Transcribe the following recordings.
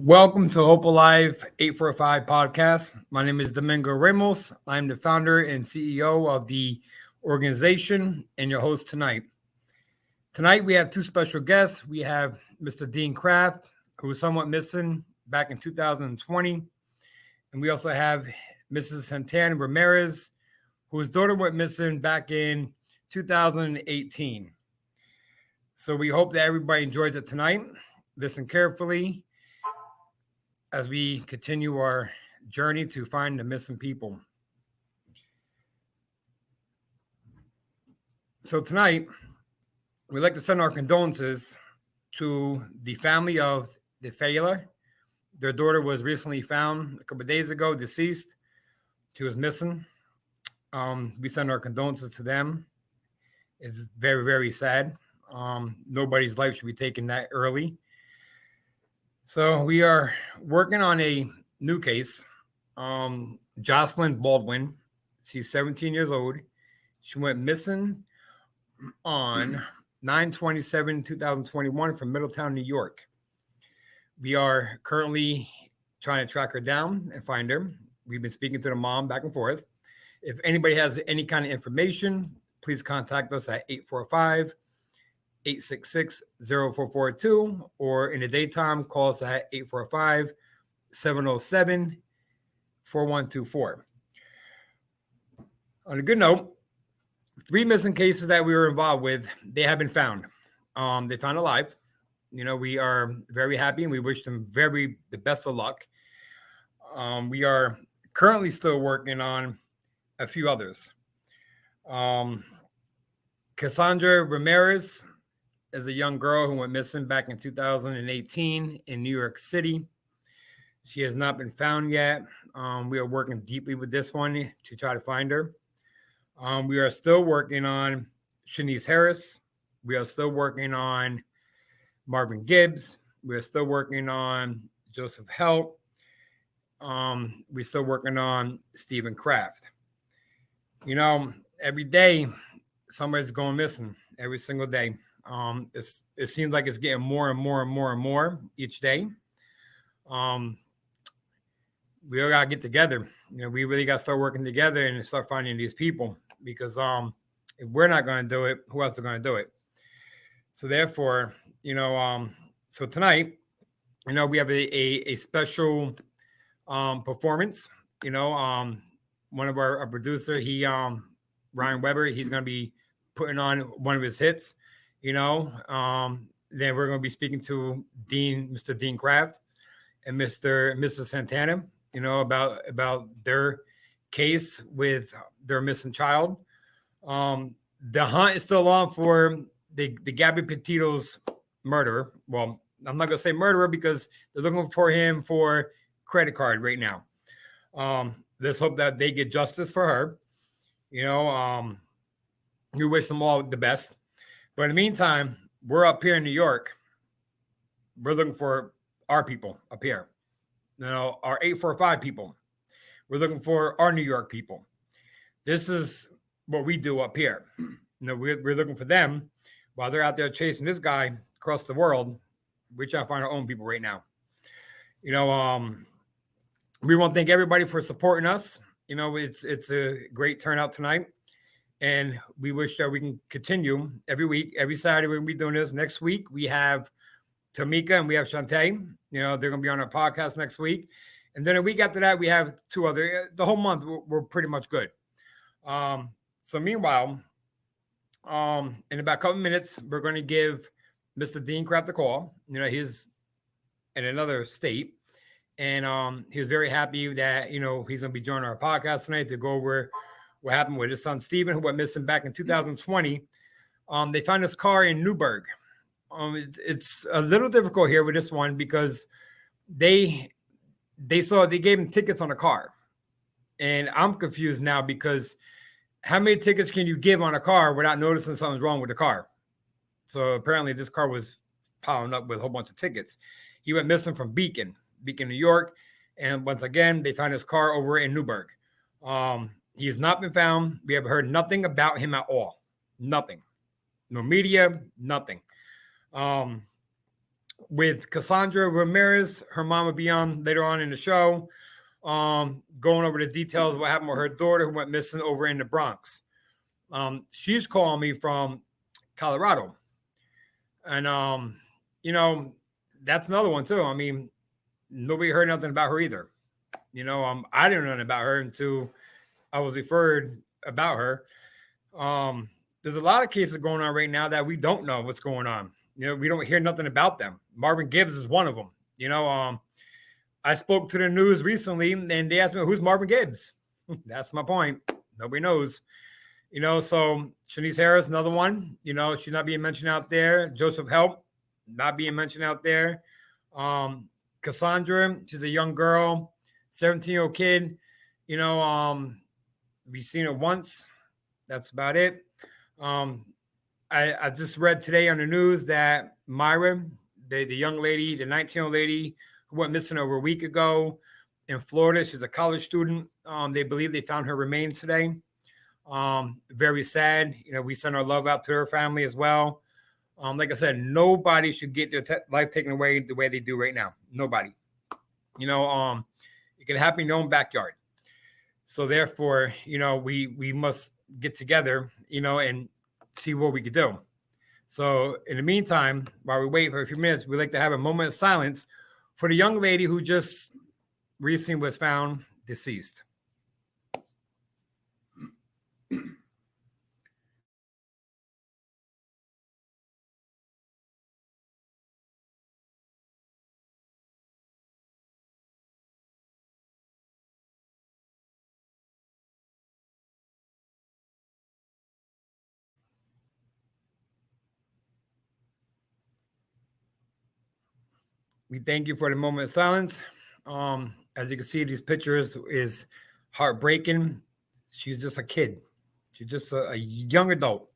Welcome to Hope Alive 845 podcast. My name is Domingo Ramos. I'm the founder and CEO of the organization and your host tonight. Tonight, we have two special guests. We have Mr. Dean Kraft, who was somewhat missing back in 2020. And we also have Mrs. Santana Ramirez, whose daughter went missing back in 2018. So we hope that everybody enjoys it tonight. Listen carefully as we continue our journey to find the missing people. So tonight, we'd like to send our condolences to the family of DeFayla. Their daughter was recently found a couple of days ago, deceased. She was missing. We send our condolences to them. It's very, very sad. Nobody's life should be taken that early. So we are working on a new case. Jocelyn Baldwin, she's 17 years old. She went missing on 9/27/2021 from Middletown, New York. We are currently trying to track her down and find her. We've been speaking to the mom back and forth. If anybody has any kind of information, please contact us at 846-0442, or in the daytime, call us at 845-707-4124. On a good note, 3 missing cases that we were involved with, they have been found. They found alive. We are very happy and we wish them the best of luck. We are currently still working on a few others. Cassandra Ramirez is a young girl who went missing back in 2018 in New York City. She has not been found yet. We are working deeply with this one to try to find her. We are still working on Shanice Harris. We are still working on Marvin Gibbs. We are still working on Joseph Helt. We're still working on Stephen Kraft. Every day somebody's going missing, every single day. It seems like it's getting more and more and more and more each day. We all gotta get together. We really gotta start working together and start finding these people, because if we're not going to do it, who else is going to do it? So therefore, so tonight, we have a special performance. One of our producer, Ryan Weber, he's going to be putting on one of his hits. Then we're going to be speaking to Mr. Dean Kraft and Mrs. Santana, about their case with their missing child. The hunt is still on for the Gabby Petito's murderer. Well, I'm not going to say murderer because they're looking for him for credit card right now. Let's hope that they get justice for her. We wish them all the best. But in the meantime, we're up here in New York. We're looking for our people up here. Our 845 people. We're looking for our New York people. This is what we do up here. We're looking for them while they're out there chasing this guy across the world. We're trying to find our own people right now. We want to thank everybody for supporting us. It's a great turnout tonight. And we wish that we can continue every week, every Saturday. We're going to be doing this. Next week, we have Tamika and we have Shantae. They're going to be on our podcast next week. And then a week after that, we have 2 other. The whole month, we're pretty much good. So meanwhile, in about a couple minutes, we're going to give Mr. Dean Kraft a call. He's in another state. And he was very happy that, he's going to be joining our podcast tonight to go over what happened with his son, Stephen, who went missing back in 2020. They found his car in Newburgh. It's a little difficult here with this one because they gave him tickets on a car. And I'm confused now because how many tickets can you give on a car without noticing something's wrong with the car? So apparently this car was piling up with a whole bunch of tickets. He went missing from Beacon, New York. And once again, they found his car over in Newburgh. He has not been found. We have heard nothing about him at all. Nothing. No media, nothing. with Cassandra Ramirez. Her mom will be on later on in the show, going over the details of what happened with her daughter who went missing over in the Bronx. She's calling me from Colorado. And, that's another one too. I mean, nobody heard nothing about her either. I didn't know nothing about her until I was referred about her. There's a lot of cases going on right now that we don't know what's going on. We don't hear nothing about them. Marvin Gibbs is one of them. I spoke to the news recently and they asked me, who's Marvin Gibbs? That's my point. Nobody knows. So Shanice Harris, another one, she's not being mentioned out there. Joseph Help, not being mentioned out there. Cassandra, she's a young girl, 17-year-old kid. We've seen her once. That's about it. I just read today on the news that Myra, the young lady, the 19-year-old lady who went missing over a week ago in Florida, she's a college student. They believe they found her remains today. Very sad. We send our love out to her family as well. Like I said, nobody should get their life taken away the way they do right now. Nobody. It can happen in your own backyard. So therefore, we must get together, and see what we could do. So in the meantime, while we wait for a few minutes, we'd like to have a moment of silence for the young lady who just recently was found deceased. We thank you for the moment of silence. As you can see, these pictures is heartbreaking. She's just a kid. She's just a young adult.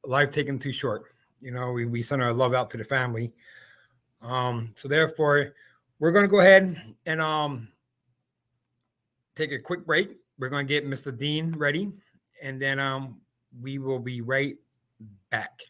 Life taken too short. We send our love out to the family. So therefore, we're going to go ahead and take a quick break. We're going to get Mr. Dean ready, and then we will be right back.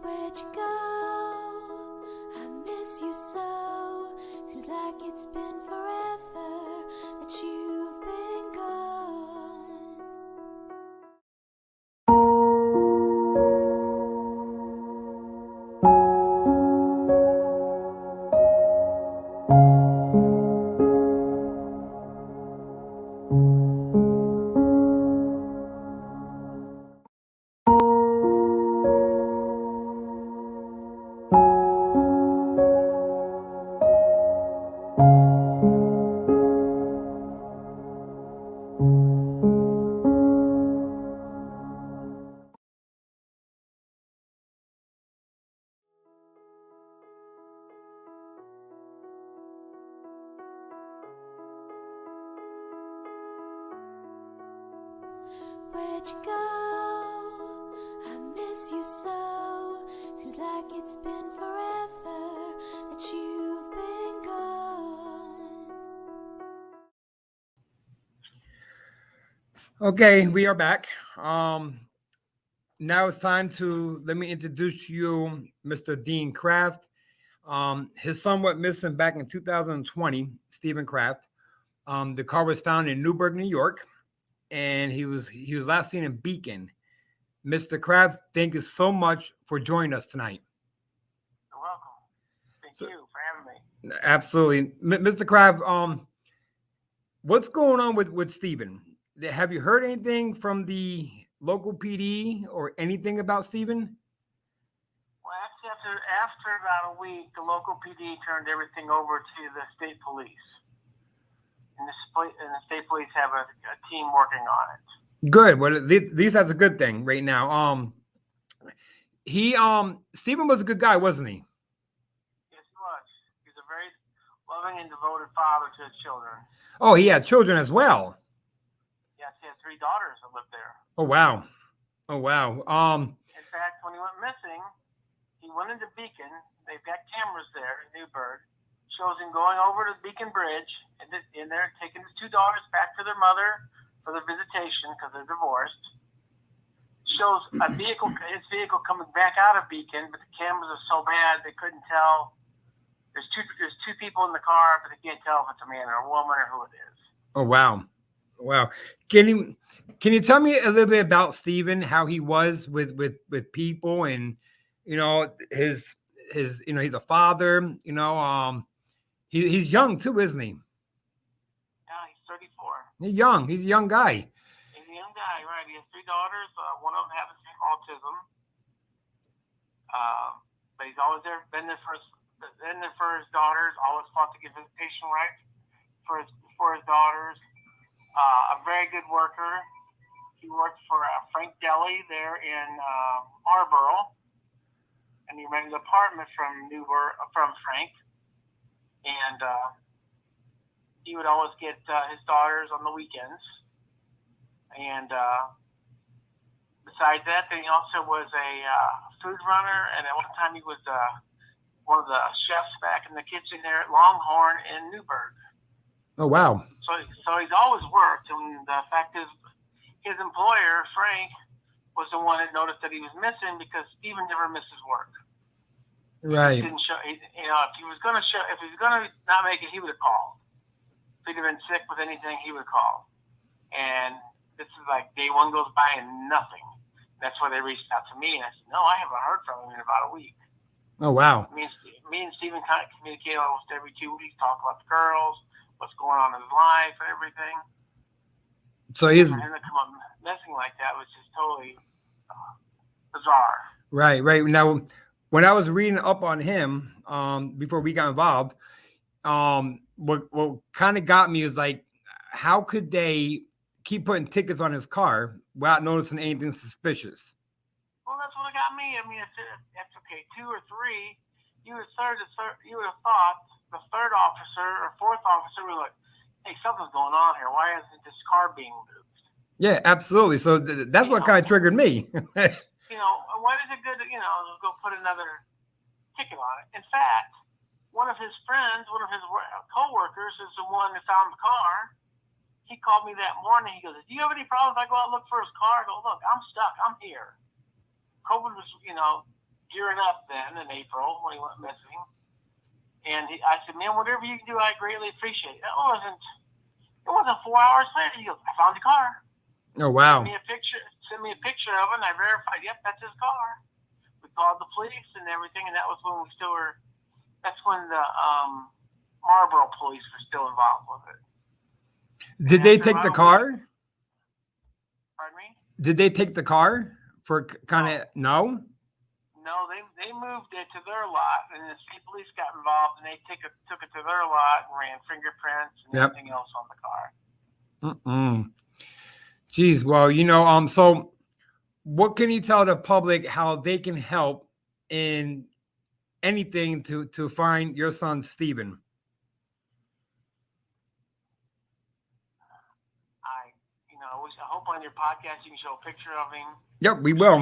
Where'd you go? I miss you so. Seems like it's been forever that you've been gone. Where'd you go? I miss you so. Seems like it's been forever that you've been gone. Okay, we are back. Now it's time to let me introduce you, Mr. Dean Kraft. His son went missing back in 2020, Stephen Kraft. The car was found in Newburgh, New York, and he was last seen in Beacon. Mr. Kraft, thank you so much for joining us tonight. You're welcome. Thank you for having me. Absolutely. Mr. Kraft, what's going on with Stephen? Have you heard anything from the local PD or anything about Stephen? Well, actually, after about a week, the local PD turned everything over to the state police. And the state police have a team working on it. Good. Well, at least that's a good thing right now. Stephen was a good guy, wasn't he? Yes, he was. He was a very loving loving and devoted father to his children. Oh, he had children as well. Yes, he had 3 daughters that lived there. Oh, wow. Oh, wow. In fact, when he went missing, he went into Beacon. They've got cameras there in Newburgh. Shows him going over to Beacon Bridge and in there taking his 2 daughters back to their mother for their visitation because they're divorced. Shows his vehicle coming back out of Beacon, but the cameras are so bad they couldn't tell. There's two people in the car, but they can't tell if it's a man or a woman or who it is. Oh, wow. Wow. Can you tell me a little bit about Stephen, how he was with people and, his, he's a father, he's young too, isn't he? Yeah, he's 34. He's young. He's a young guy. He's a young guy, right? He has 3 daughters. One of them has autism. But he's always been there for his daughters, always fought to get visitation rights for his daughters. A very good worker. He worked for Frank Deli there in Marlboro, and he rented an apartment from Frank. And he would always get his daughters on the weekends. And besides that, then he also was a food runner, and at one time he was one of the chefs back in the kitchen there at Longhorn in Newburgh. Oh, wow. So he's always worked, and the fact is, his employer, Frank, was the one that noticed that he was missing because Stephen never misses work. Right. He didn't show, if he was going to not make it, he would have called. If he'd have been sick with anything, he would call. And this is like day 1 goes by and nothing. That's why they reached out to me, and I said, no, I haven't heard from him in about a week. Oh, wow. Me and Stephen kind of communicate almost every 2 weeks, talk about the girls, what's going on in his life and everything. So he's for him to come up messing like that was just totally bizarre. right. Now, when I was reading up on him, before we got involved, what kind of got me is like, how could they keep putting tickets on his car without noticing anything suspicious? Well, that's what got me. I mean, that's okay. 2 or 3, you would have thought the 3rd officer or 4th officer would like, hey, something's going on here. Why isn't this car being moved? Yeah, absolutely. So that's what kind of triggered me. Why is it good to, go put another ticket on it? In fact, one of his friends, one of his co-workers is the one that found the car. He called me that morning. He goes, do you have any problems if I go out and look for his car? I go, look, I'm stuck. I'm here. COVID was, gearing up then in April when he went missing. And I said, man, whatever you can do, I greatly appreciate it. It wasn't 4 hours later. He goes, I found the car. Oh, wow. Send me a picture of it, and I verified, yep, that's his car. We called the police and everything, and that was when that's when the Marlboro police were still involved with it. Did they take the car? Pardon me? Did they take the car for kind of, no? No, they moved it to their lot, and the state police got involved, and they took it to their lot and ran fingerprints and everything else on the car. Geez, well, so what can you tell the public how they can help in anything to find your son, Stephen? I hope on your podcast you can show a picture of him. Yep, we will.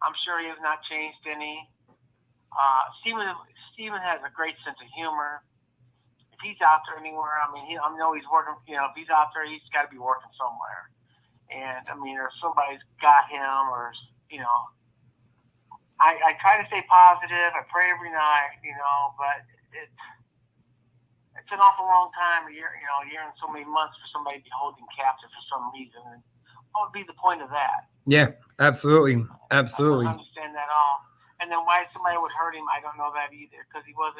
I'm sure he has not changed any. Stephen has a great sense of humor. If he's out there anywhere, I know he's working. If he's out there, he's got to be working somewhere. And or somebody's got him, or I try to stay positive. I pray every night, but it's an awful long time, a year and so many months for somebody to be holding captive for some reason. And what would be the point of that? Yeah, absolutely. I don't understand that all. And then why somebody would hurt him, I don't know that either, because he was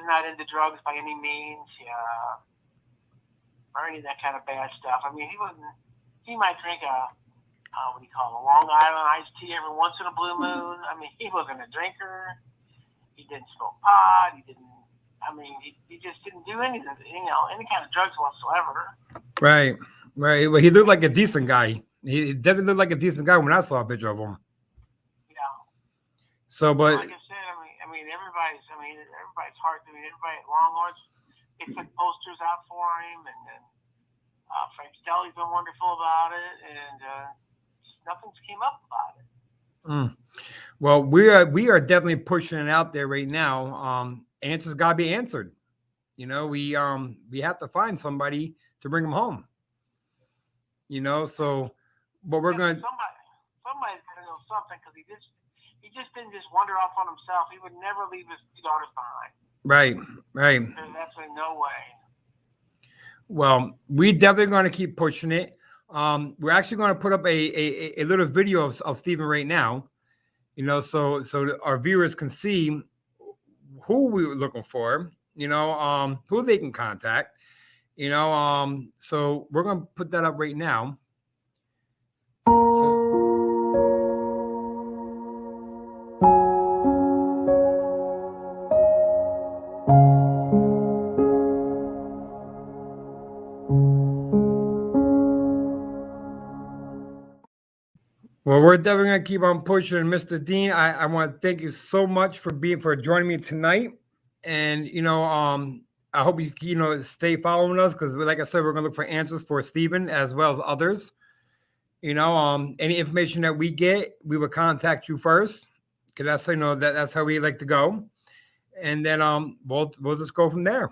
not into drugs by any means, or any of that kind of bad stuff. He might drink a Long Island iced tea every once in a blue moon. He wasn't a drinker. He didn't smoke pot. He just didn't do any kind of drugs whatsoever. Right. Well, he looked like a decent guy. He definitely looked like a decent guy when I saw a picture of him. Yeah. So, but like I said, everybody's everybody's heart. I mean, everybody at Longhorns, they put posters out for him, and then Frank Stelly's been wonderful about it, and nothing's came up about it. Well, we are definitely pushing it out there right now. Answers got to be answered. You know, we have to find somebody to bring him home. You know, so but we're going. Somebody's got to know something, because he just didn't just wander off on himself. He would never leave his 2 daughters behind. Right. There's absolutely no way. Well, we definitely going to keep pushing it. We're actually going to put up a little video of Stephen right now, you know, so our viewers can see who we were looking for, you know, who they can contact, you know. So we're going to put that up right now. So. Well, we're definitely gonna keep on pushing, Mr. Dean. I want to thank you so much for joining me tonight, and you know, I hope you stay following us, because, like I said, we're gonna look for answers for Stephen as well as others. You know, any information that we get, we will contact you first, because that's how we like to go, and then we'll just go from there.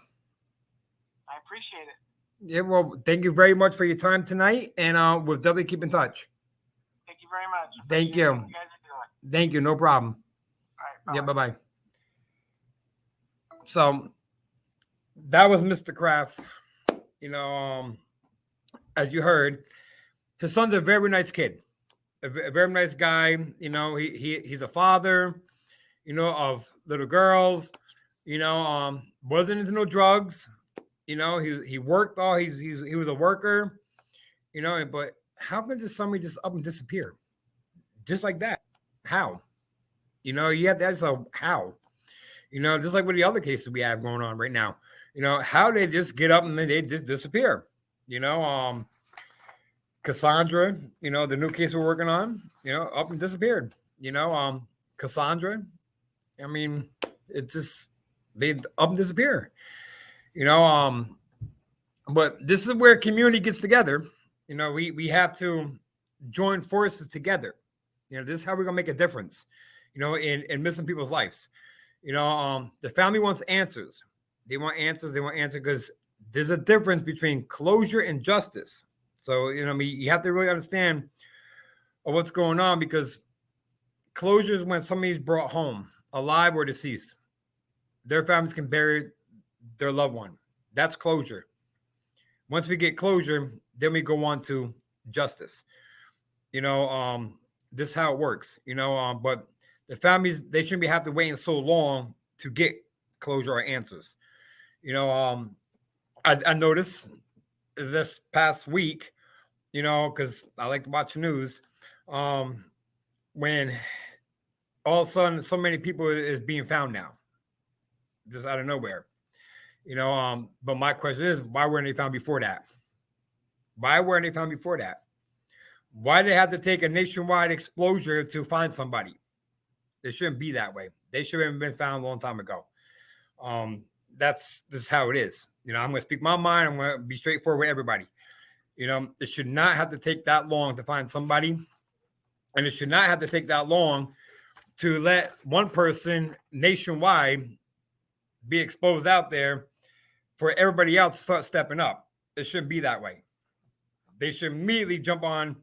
I appreciate it. Yeah, well, thank you very much for your time tonight, and we'll definitely keep in touch. Thank you very much. Thank you. What you guys are doing. Thank you. No problem. All right. Yeah, bye-bye. So that was Mr. Kraft. You know, as you heard, his son's a very nice kid, a very nice guy. You know, he's a father, you know, of little girls. You know, wasn't into no drugs. You know, he worked all. He was a worker. You know, but how can just somebody just up and disappear, just like that? How? You know, you have to ask yourself how. You know, just like with the other cases we have going on right now. You know, how they just get up and then they just disappear. You know, Cassandra, you know, the new case we're working on, you know, up and disappeared. You know, Cassandra, I mean, it just, they up and disappear. You know, but this is where community gets together. You know, we have to join forces together. You know, this is how we're gonna make a difference, you know, in missing people's lives. You know, the family wants answers. They want answers. They want answers because there's a difference between closure and justice. So, you know, I mean, you have to really understand what's going on, because closure is when somebody's brought home, alive or deceased. Their families can bury their loved one. That's closure. Once we get closure, then we go on to justice. You know, this is how it works. You know, but the families, they shouldn't be have to waiting so long to get closure or answers. You know, I noticed this past week, you know, because I like to watch the news, when all of a sudden so many people is being found now, just out of nowhere. You know, but my question is, why weren't they found before that? Why weren't they found before that? Why did they have to take a nationwide exposure to find somebody? They shouldn't be that way. They should have been found a long time ago. This is how it is. You know, I'm going to speak my mind. I'm going to be straightforward with everybody. You know, it should not have to take that long to find somebody. And it should not have to take that long to let one person nationwide be exposed out there for everybody else to start stepping up. It shouldn't be that way. They should immediately jump on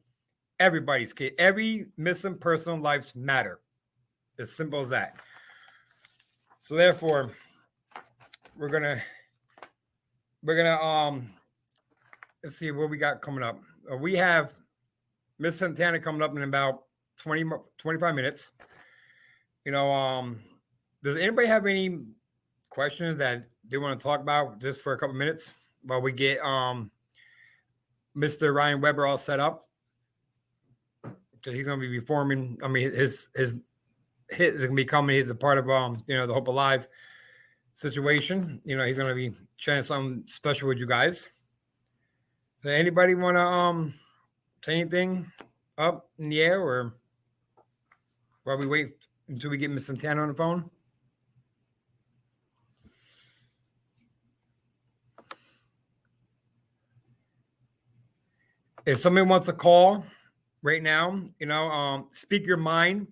everybody's case. Every missing person lives matter. As simple as that. So therefore, we're gonna let's see what we got coming up. We have Miss Santana coming up in about 25 minutes. You know, does anybody have any questions that they want to talk about just for a couple minutes while we get Mr. Ryan Weber all set up? Because he's gonna be performing. I mean, his is gonna be coming. He's a part of you know, the Hope Alive situation. You know, he's gonna be sharing something special with you guys. So anybody want to say anything up in the air, or while we wait until we get Miss Santana on the phone? If somebody wants to call right now, speak your mind.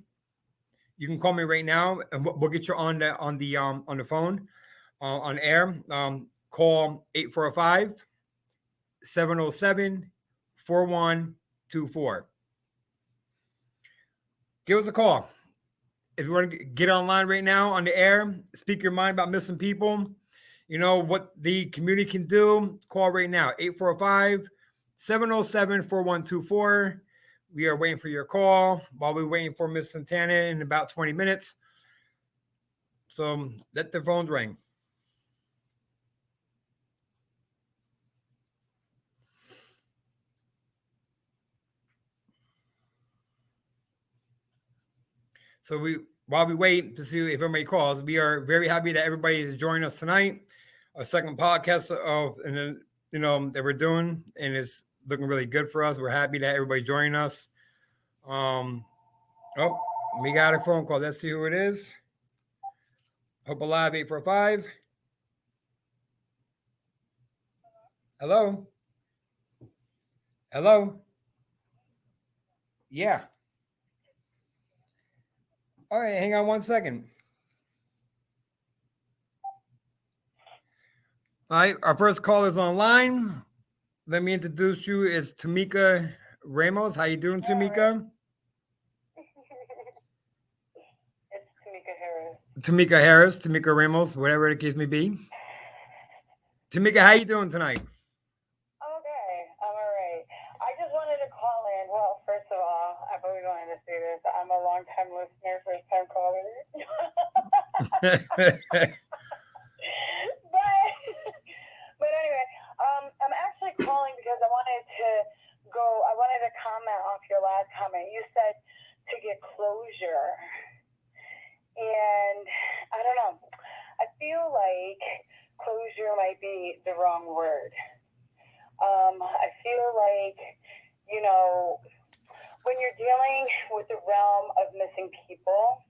You can call me right now, and we'll get you on the phone, on air. Call 845-707-4124. Give us a call. If you want to get online right now on the air, speak your mind about missing people. You know what the community can do. Call right now, 845-707-4124. We are waiting for your call while we're waiting for Miss Santana in about 20 minutes. So let the phones ring. So while we wait to see if everybody calls, we are very happy that everybody is joining us tonight. Our second podcast that we're doing, and it's looking really good for us. We're happy that everybody joining us. We got a phone call. Let's see who it is. Hope Alive 845. Hello. Yeah. All right, hang on 1 second. All right, our first call is online. Let me introduce you. It's Tamika Ramos. How you doing, Tamika? It's Tamika Harris. Tamika Harris, Tamika Ramos, whatever the case may be. Tamika, how you doing tonight? Okay, I'm all right. I just wanted to call in. Well, first of all, I've always wanted to say this. I'm a long-time listener, first-time caller. But anyway, I'm actually calling because I wanted to comment off your last comment. You said to get closure. And I don't know. I feel like closure might be the wrong word. I feel like, when you're dealing with the realm of missing people,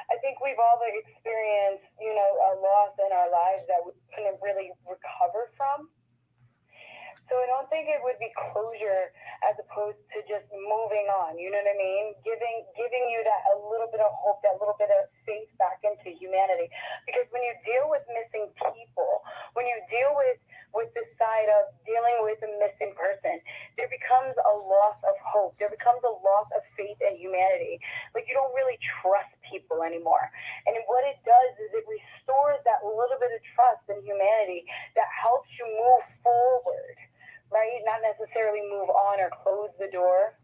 I think we've all experienced, a loss in our lives that we couldn't really recover from. So I don't think it would be closure as opposed to just moving on. You know what I mean? Giving you that a little bit of hope, that little bit of faith back into humanity. Because when you deal with missing people, when you deal with the side of dealing with a missing person, there becomes a loss of hope. There becomes a loss of faith in humanity. Like you don't really trust people anymore. And what it does is it restores that little bit of trust in humanity that helps you move forward. Right? Not necessarily move on or close the door.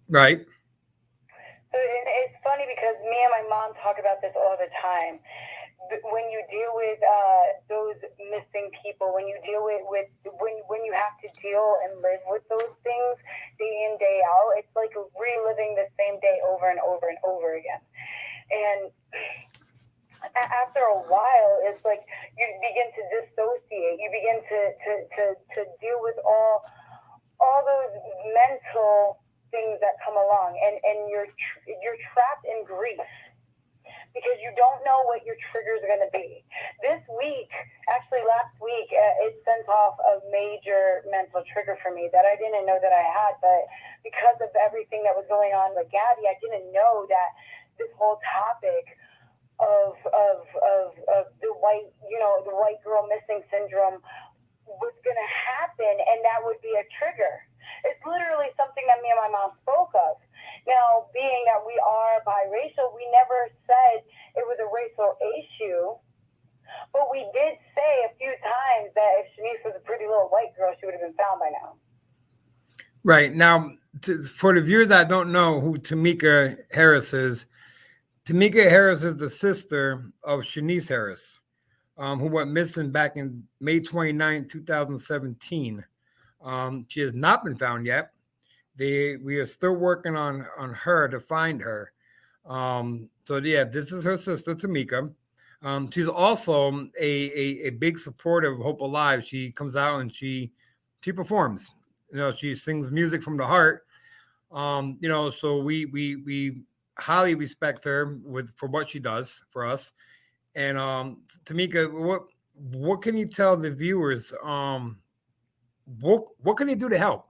Right. So it's funny because me and my mom talk about this all the time. When you deal with those missing people, when you deal with when you have to deal and live with those things day in, day out, it's like reliving the same day over and over and over again. And after a while, it's like you begin to dissociate. You begin to deal with all those mental things that come along, and you're trapped in grief because you don't know what your triggers are going to be. This week, actually last week, it sent off a major mental trigger for me that I didn't know that I had, but because of everything that was going on with Gabby, I didn't know that this whole topic of the white girl missing syndrome was going to happen, and that would be a trigger. It's literally something that me and my mom spoke of. Now, being that we are biracial, we never said it was a racial issue, but we did say a few times that if Shanice was a pretty little white girl, she would have been found by now. Right. Now, for the viewers that don't know who Tamika Harris is, Tamika Harris is the sister of Shanice Harris, who went missing back in May 29, 2017. She has not been found yet. We are still working on her to find her. This is her sister, Tamika. She's also a big supporter of Hope Alive. She comes out and she performs. She sings music from the heart. So we highly respect her for what she does for us. And Tamika, what can you tell the viewers? What What can they do to help?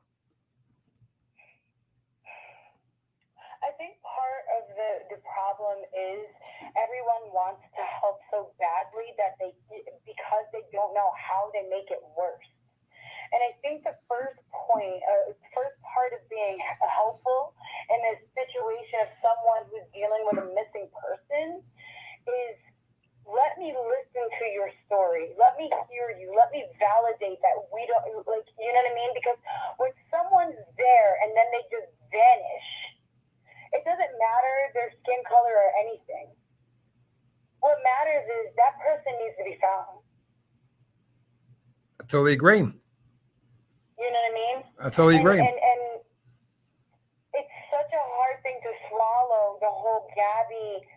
I think part of the problem is everyone wants to help so badly that because they don't know how they make it worse. And I think the first part of being helpful in a situation of someone who's dealing with a missing person is let me listen to your story. Let me hear you. Let me validate that we don't, like, you know what I mean? Because when someone's there and then they just vanish, it doesn't matter their skin color or anything. What matters is that person needs to be found. I totally agree. You know what I mean? I totally agree. And it's such a hard thing to swallow, the whole Gabby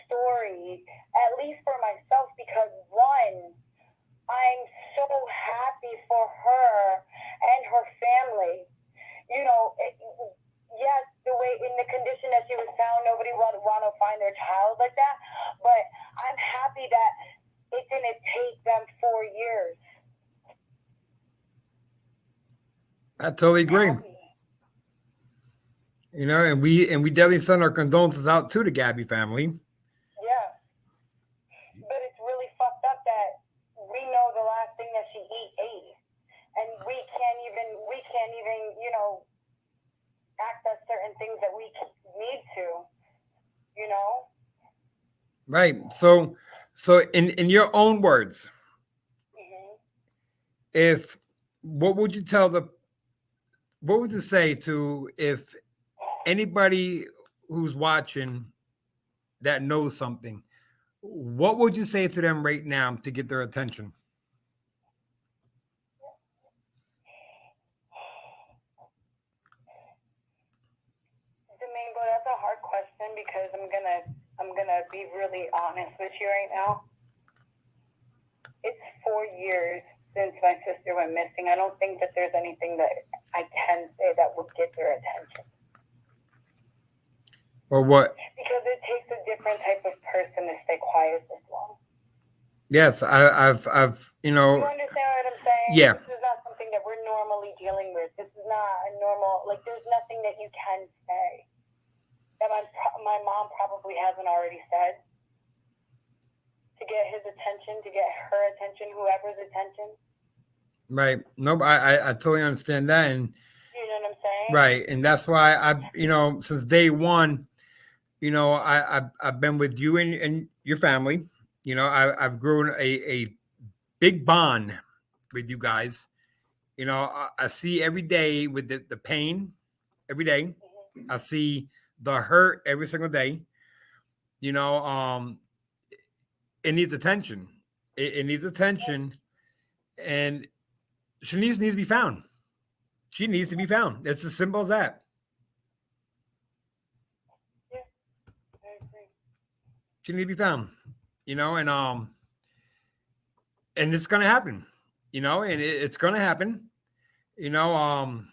story, at least for myself, because one, I'm so happy for her and her family. You know, yes, the way in the condition that she was found, nobody would want to find their child like that. But I'm happy that it didn't take them 4 years. I totally agree. You know, and we definitely send our condolences out to the Gabby family. Yeah. But it's really fucked up that we know the last thing that she ate. And we can't even, you know, access certain things that we need to, you know? Right. So in your own words, what would you say to if anybody who's watching that knows something, what would you say to them right now to get their attention? Domingo, that's a hard question because I'm gonna be really honest with you right now. It's 4 years since my sister went missing. I don't think that there's anything that I can say that would get their attention. Or what? Because it takes a different type of person to stay quiet this long. Yes, I've you know. You understand what I'm saying? Yeah. This is not something that we're normally dealing with. This is not a normal, like, there's nothing that you can say that my mom probably hasn't already said to get his attention, to get her attention, whoever's attention. Right. Nope. I totally understand that. And you know what I'm saying? Right. And that's why you know, since day one, you know, I've been with you and your family. You know, I've grown a big bond with you guys. You know, I see every day with the pain every day. Mm-hmm. I see the hurt every single day. You know, it needs attention. It needs attention. And Shanice needs to be found. She needs to be found. It's as simple as that. Yeah, I agree. She needs to be found. You know, and it's gonna happen. You know, and it's gonna happen. You know,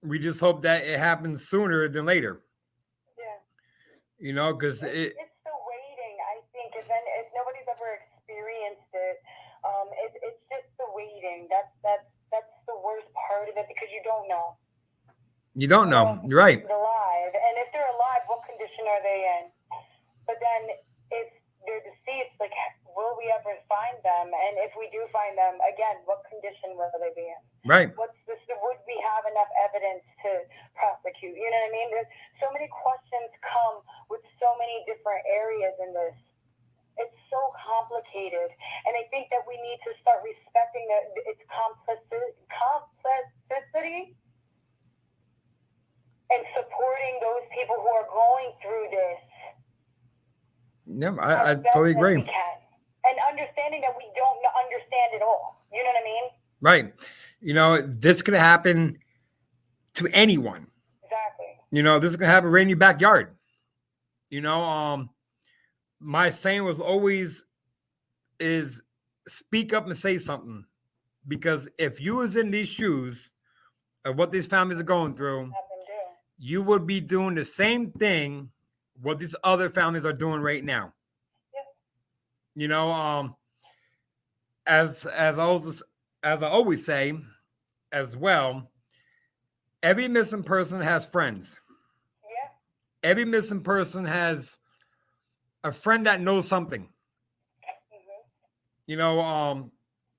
we just hope that it happens sooner than later. Yeah. You know, because it's the waiting. I think if nobody's ever experienced it, it's just the waiting. That's the worst part of it because you don't know. You don't know. You're right. They're alive, and if they're alive, what condition are they in? But then if they're deceased, like, will we ever find them? And if we do find them, again, what condition will they be in? Right. Would we have enough evidence to prosecute? You know what I mean? There's so many questions come with so many different areas in this. It's so complicated, and I think that we need to start respecting its complexity and supporting those people who are going through this. No, I totally agree. And understanding that we don't understand it all. You know what I mean? Right. You know, this could happen to anyone. Exactly. You know, this is gonna happen right in your backyard. You know, my saying was always is speak up and say something, because if you was in these shoes of what these families are going through, you would be doing the same thing what these other families are doing right now. Yeah. You know, as I always say as well, every missing person has friends. Yeah. Every missing person has a friend that knows something. Mm-hmm. You know,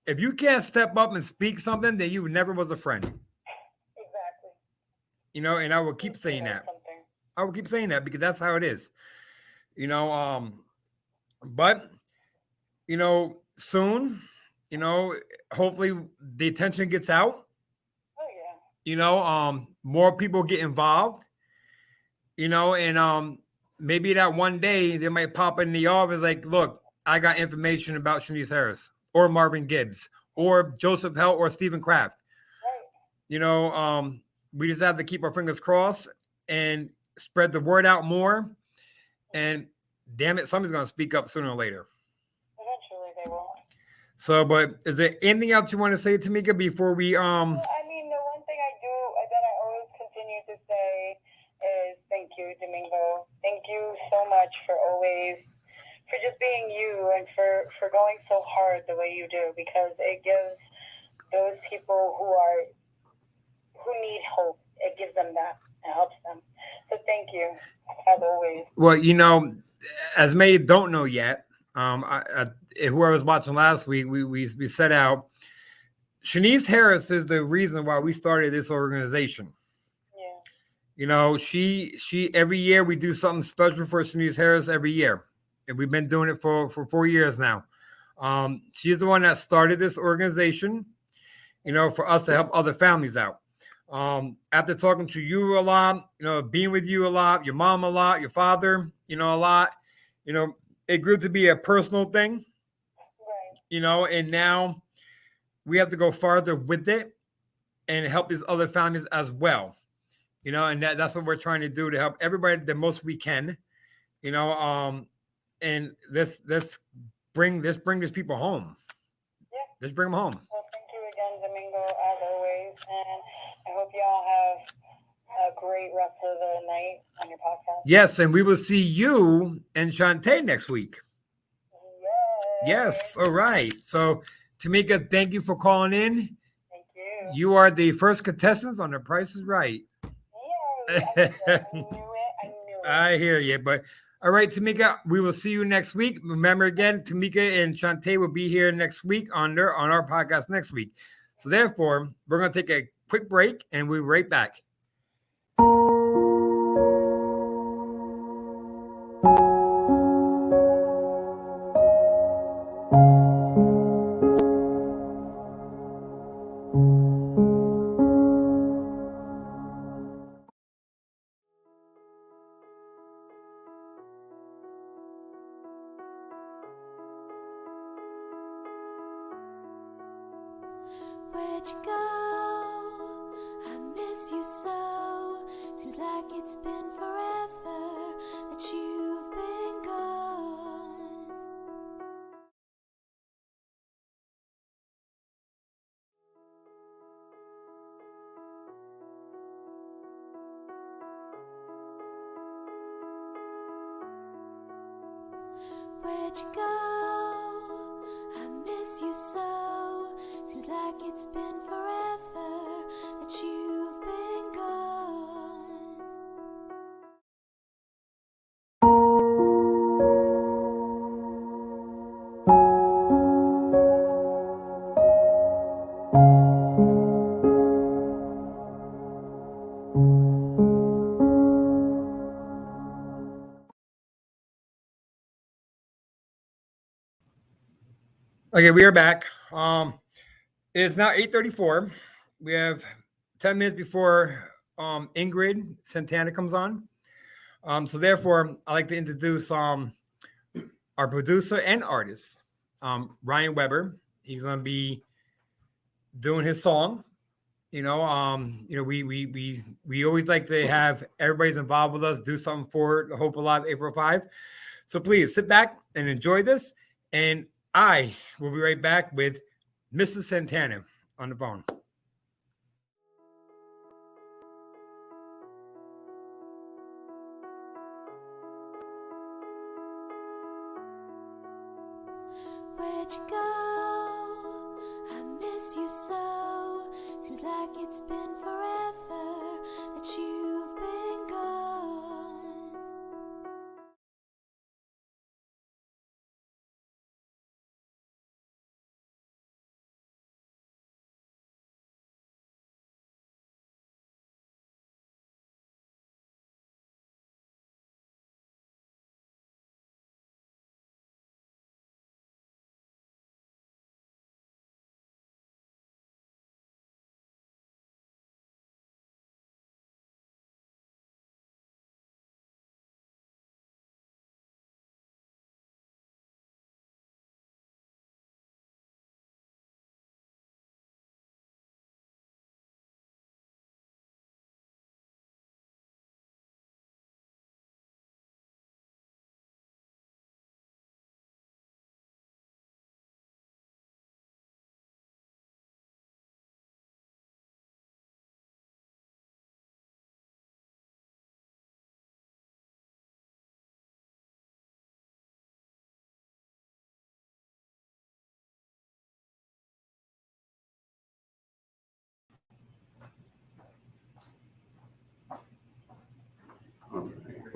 if you can't step up and speak something, then you never was a friend. Exactly. You know, and I will keep saying that. Something. I will keep saying that because that's how it is. You know, but you know, soon, you know, hopefully the attention gets out. Oh yeah. You know, more people get involved. You know, and maybe that one day they might pop in the office like, look, I got information about Shanice Harris or Marvin Gibbs or Joseph Hell or Stephen Kraft. Right. You know, we just have to keep our fingers crossed and spread the word out more. And damn it, somebody's going to speak up sooner or later. Eventually they will. So, but is there anything else you want to say, Tamika, before we Well, I mean, the one thing I do that I always continue to say is thank you, Domingo. Thank you so much for just being you and for going so hard the way you do, because it gives those people who need hope. It gives them that. It helps them. So thank you, as always. Well, you know, as many don't know yet, whoever was watching last week, we set out. Shanice Harris is the reason why we started this organization. Yeah. You know, she every year we do something special for Shanice Harris every year, and we've been doing it for 4 years now. She's the one that started this organization, you know, for us to help other families out. After talking to you a lot, you know, being with you a lot, your mom a lot, your father, you know, a lot, you know, it grew to be a personal thing, Right. you know, and now we have to go farther with it and help these other families as well, you know, and that's what we're trying to do to help everybody the most we can, you know, and this bring these people home. Yeah. Let's bring them home. Well, thank you again, Domingo, as always, and I hope y'all have a great rest of the night on your podcast. Yes, and we will see you and Shantae next week. Yay. Yes, all right. So, Tamika, thank you for calling in. Thank you. You are the first contestant on The Price is Right. Yay. I knew it. I hear you, but all right, Tamika, we will see you next week. Remember again, Tamika and Shantae will be here next week on our podcast next week. So therefore, we're going to take a quick break and we'll be right back. Where'd you go? I miss you so. Seems like it's been forever that you've been gone. Where'd you go? I miss you so. Seems like it's been forever that you've been gone. Okay, we are back. It's now 8:34. We have 10 minutes before Ingrid Santana comes on. So therefore, I'd like to introduce our producer and artist, Ryan Weber. He's going to be doing his song. You know, we always like to have everybody's involved with us, do something for the Hope Alive April 5. So please sit back and enjoy this. And I will be right back with Mrs. Santana on the phone. Where'd you go? I miss you so. Seems like it's been forever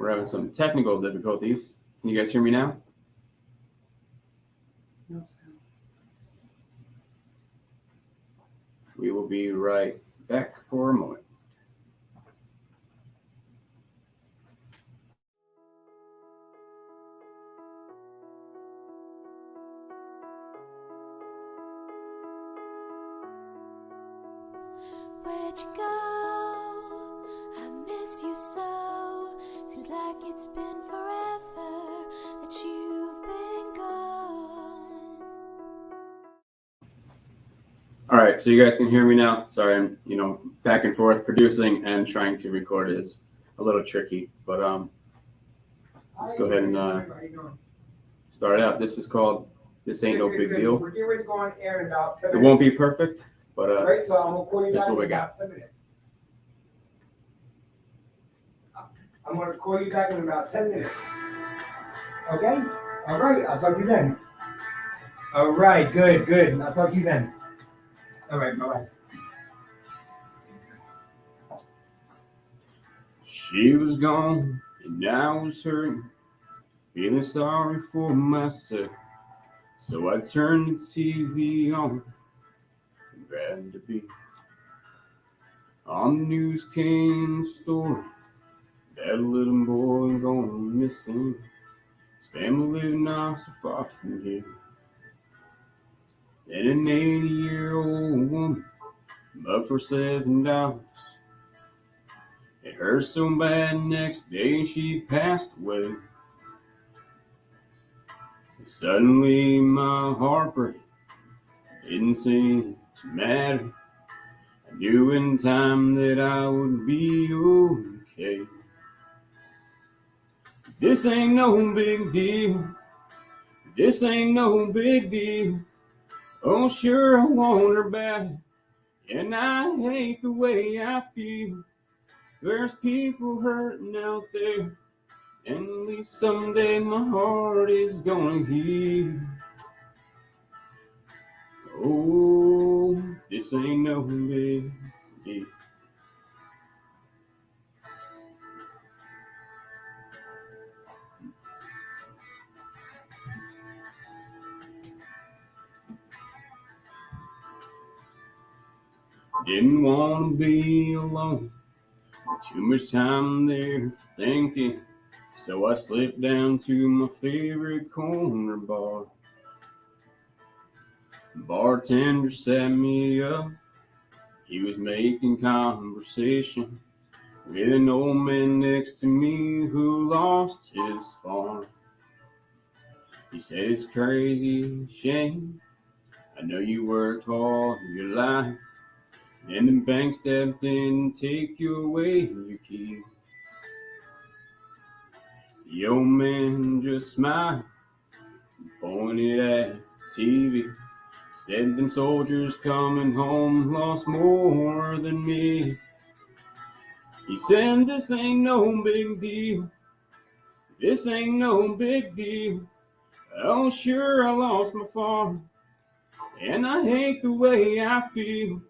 We're having some technical difficulties. Can you guys hear me now? No sound. We will be right back for a moment. Where'd you go? I miss you so. Seems like it's been forever that you've been gone. All right, so you guys can hear me now. Sorry, I'm back and forth producing and trying to record is a little tricky, but let's go ahead and start it out. This is called "This Ain't No Big Deal." We're getting ready to go on air in about 10 It minutes. won't be perfect, but Right, so I'm gonna call you that's back what we in got. about 10 minutes. I'm gonna call you back in about 10 minutes. Okay? All right, I'll talk to you then. All right, good. I'll talk to you then. All right, bye-bye. She was gone and I was hurting, feeling sorry for myself. So I turned the TV on and grabbed a beer. On the news came the story that a little boy gone missing. His family living not so far from here. And an 80-year-old woman mugged for $7. It hurt so bad next day she passed away. And suddenly my heartbreak didn't seem to matter. I knew in time that I would be okay. This ain't no big deal. This ain't no big deal. Oh, sure, I want her back. And I hate the way I feel. There's people hurting out there. And at least someday my heart is gonna heal. Oh, this ain't no big deal. Didn't want to be alone. Too much time there thinking. So I slipped down to my favorite corner bar. The bartender sat me up. He was making conversation with an old man next to me who lost his farm. He said, "It's crazy, shame. I know you worked all your life, and the bank stepped in and take you away your key." The old man just smiled and pointed at the TV. Said, "Them soldiers coming home lost more than me." He said, "This ain't no big deal. This ain't no big deal. Oh, sure, I lost my farm, and I hate the way I feel.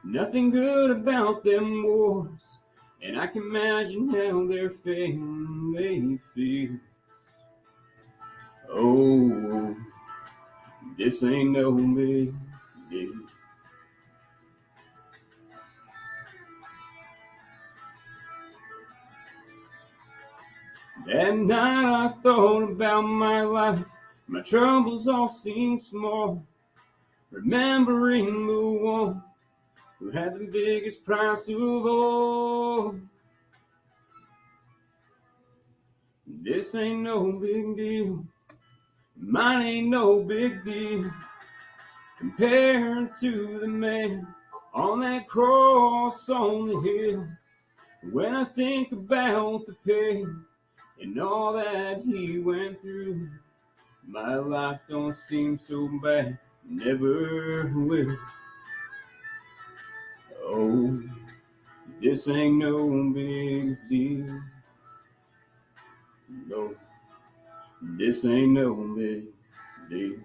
Nothing good about them wars, and I can imagine how their family feels. Oh, this ain't no big deal." That night I thought about my life. My troubles all seemed small. Remembering the one who had the biggest price of all. This ain't no big deal. Mine ain't no big deal. Compared to the man on that cross on the hill. When I think about the pain and all that he went through, my life don't seem so bad, never will. Oh, this ain't no big deal. No, this ain't no big deal.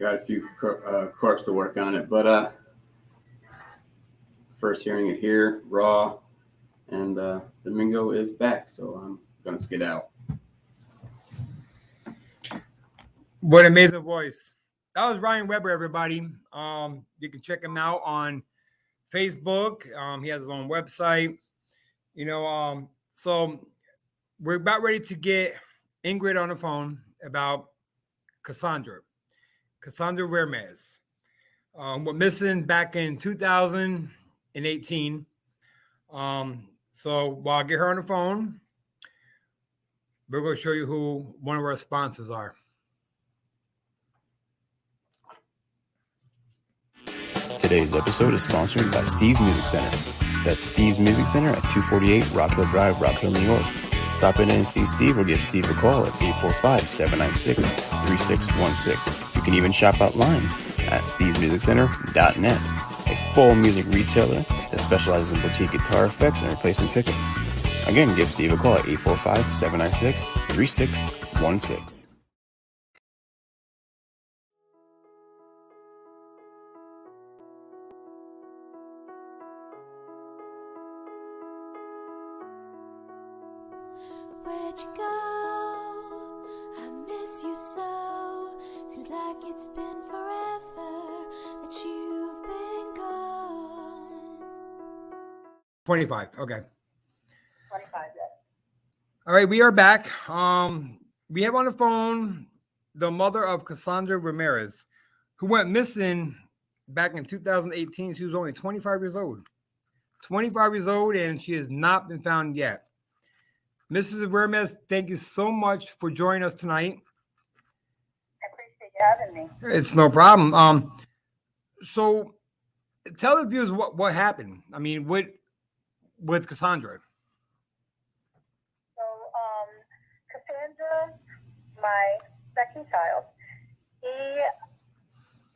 got a few quirks to work on it, but first hearing it here, raw, and Domingo is back, so I'm gonna skid out. What an amazing voice. That was Ryan Weber, everybody. You can check him out on Facebook. He has his own website. So we're about ready to get Ingrid on the phone about Cassandra Ramirez. We're missing back in 2018. So while I get her on the phone, we're going to show you who one of our sponsors are. Today's episode is sponsored by Steve's Music Center. That's Steve's Music Center at 248 Rock Hill Drive, Rock Hill, New York. Stop in and see Steve or give Steve a call at 845-796-3616. You can even shop online at stevesmusiccenter.net, a full music retailer that specializes in boutique guitar effects and replace and pickup. Again, give Steve a call at 845-796-3616. Where'd you go? I miss you so. Seems like it's been forever that you've been gone. 25. Okay. 25, yes. All right, we are back. We have on the phone the mother of Cassandra Ramirez, who went missing back in 2018. She was only 25 years old. 25 years old, and she has not been found yet. Mrs. Ramirez, thank you so much for joining us tonight. I appreciate you having me. It's no problem. So tell the viewers what happened. I mean, with Cassandra. So, Cassandra, my second child, he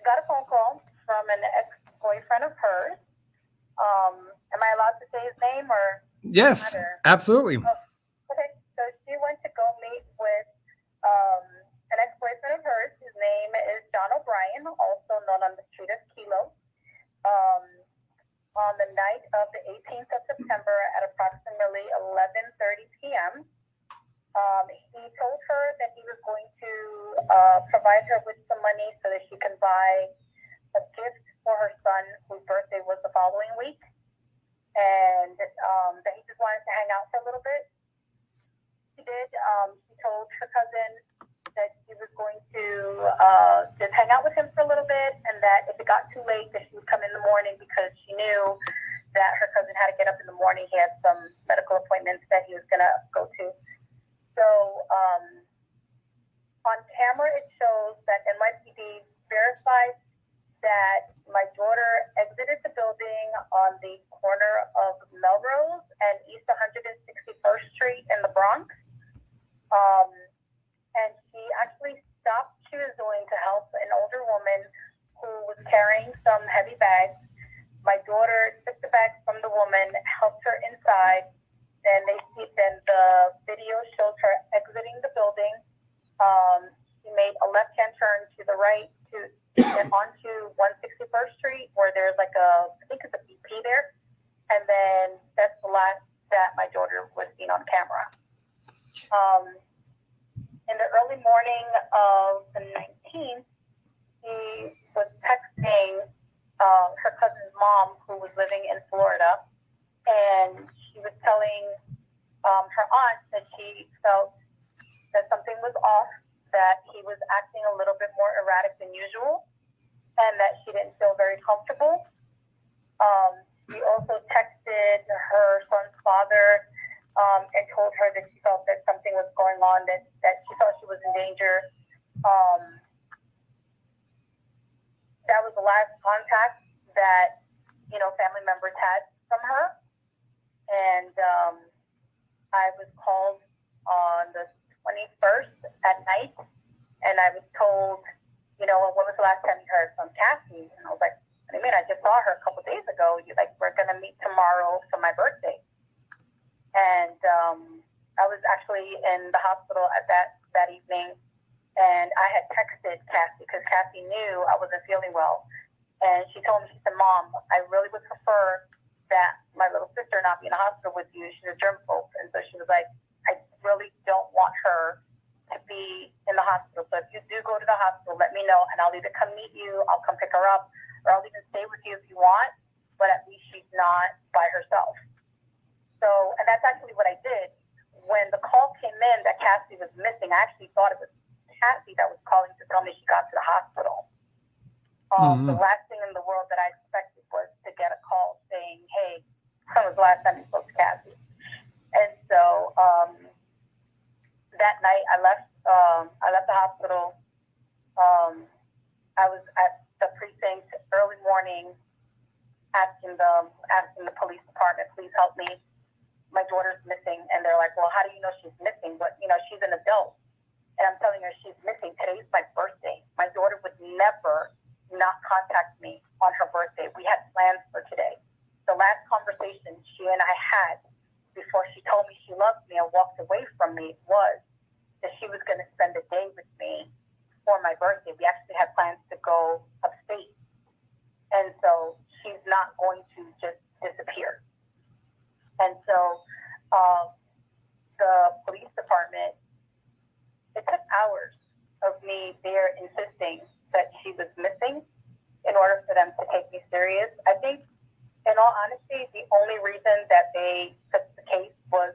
got a phone call from an ex-boyfriend of hers. Am I allowed to say his name or? Yes, absolutely. Okay, so she went to go meet with an ex-boyfriend of hers. His name is John O'Brien, also known on the street as Kilo. On the night of the 18th of September at approximately 11:30 p.m., he told her that he was going to provide her with some money so that she can buy a gift for her son, whose birthday was the following week, and that he just wanted to hang out for a little bit. She did. She told her cousin that she was going to just hang out with him for a little bit, and that if it got too late, that she would come in the morning because she knew that her cousin had to get up in the morning. He had some medical appointments that he was going to go to. So on camera, it shows that NYPD verified that my daughter exited the building on the corner of Melrose and East 161st Street in the Bronx. And she actually stopped what she was doing to help an older woman who was carrying some heavy bags. My daughter took the bags from the woman, helped her inside. Then the video shows her exiting the building. She made a left-hand turn to the right to get onto 161st Street, where there's I think it's a BP there. And then that's the last that my daughter was seen on camera. In the early morning of the 19th, he was texting her cousin's mom, who was living in Florida, and she was telling her aunt that she felt that something was off, that he was acting a little bit more erratic than usual, and that she didn't feel very comfortable. She also texted her son's father and told her that she felt that something was going on, that she thought she was in danger. That was the last contact that, family members had from her. And I was called on the 21st at night, and I was told, when was the last time you heard from Cassie? And I was like, what do you mean? I just saw her a couple of days ago. We're going to meet tomorrow for my birthday. And I was actually in the hospital at that evening, and I had texted Cassie because Cassie knew I wasn't feeling well. And she told me, she said, Mom, I really would prefer that my little sister not be in the hospital with you. She's a germaphobe. And so she was like, I really don't want her to be in the hospital. So if you do go to the hospital, let me know, and I'll either come meet you, I'll come pick her up, or I'll even stay with you if you want, but at least she's not by herself. So, and that's actually what I did. When the call came in that Cassie was missing, I actually thought it was Cassie that was calling to tell me she got to the hospital. The last thing in the world that I expected was to get a call saying, hey, when was the last time you spoke to Cassie? And so that night I left the hospital. I was at the precinct early morning asking the police department, please help me. My daughter's missing. And they're like, well, how do you know she's missing? But, she's an adult. And I'm telling her she's missing. Today's my birthday. My daughter would never not contact me on her birthday. We had plans for today. The last conversation she and I had before she told me she loved me and walked away from me was that she was going to spend a day with me for my birthday. We actually had plans to go upstate. And so she's not going to just disappear. And so the police department, it took hours of me there insisting that she was missing in order for them to take me serious. I think, in all honesty, the only reason that they took the case was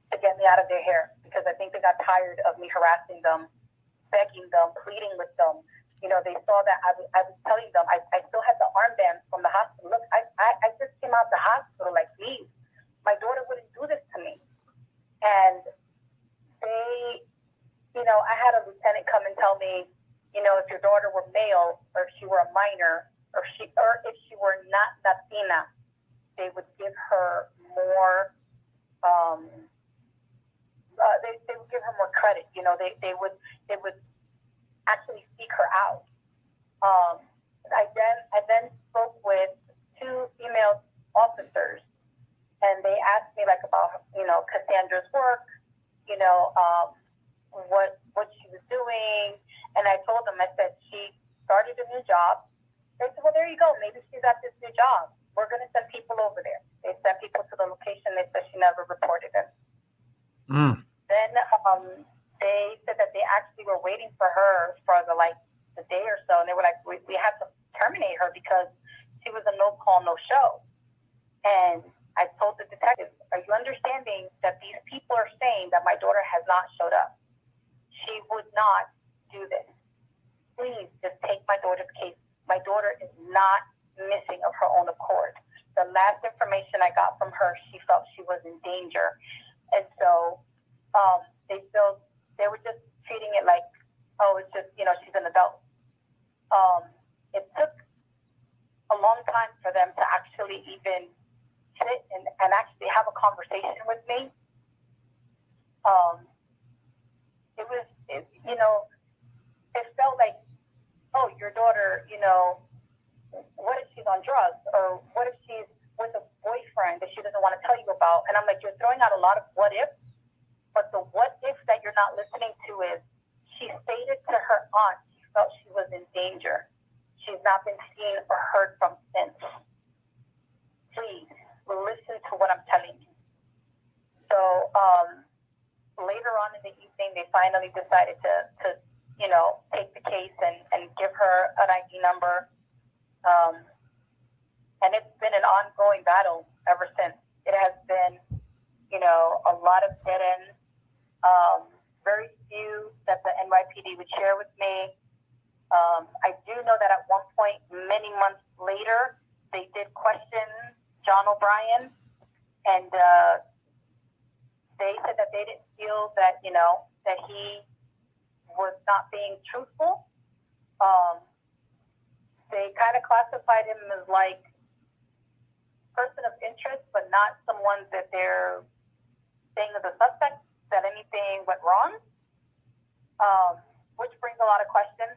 to get me out of their hair, because I think they got tired of me harassing them, begging them, pleading with them. They saw that I was telling them, I still had the armbands from the hospital. Look, I just came out of the hospital, like, please, my daughter wouldn't do this to me. And they, I had a lieutenant come and tell me, if your daughter were male, or if she were a minor, or if she were not Latina, they would give her more. They would give her more credit. They would actually seek her out. I then spoke with two female officers, and they asked me about Cassandra's work, what she was doing. And I told them, I said, she started a new job. They said, well, there you go. Maybe she's at this new job. We're going to send people over there. They sent people to the location. They said she never reported it. Then they said that they actually were waiting for her for the day or so. And they were like, we had to terminate her because she was a no call, no show. And I told the detectives, are you understanding that these people are saying that my daughter has not showed up? She would not do this. Please just take my daughter's case. My daughter is not missing of her own accord. The last information I got from her, she felt she was in danger. And so they were just treating it like, oh, it's just, she's an adult. It took a long time for them to actually even sit and actually have a conversation with me. It felt like, oh, your daughter, what if she's on drugs? Or what if she's with a boyfriend that she doesn't want to tell you about? And I'm like, you're throwing out a lot of what ifs, but the what if that you're not listening to is, she stated to her aunt she felt she was in danger. She's not been seen or heard from since. Please listen to what I'm telling you. So later on in the evening, they finally decided to take the case and give her an ID number. And it's been an ongoing battle ever since. It has been, a lot of dead ends. Very few that the NYPD would share with me. I do know that at one point, many months later, they did question John O'Brien, and they said that they didn't feel that, that he was not being truthful. They kind of classified him as like person of interest, but not someone that they're saying is a suspect, that anything went wrong, which brings a lot of questions.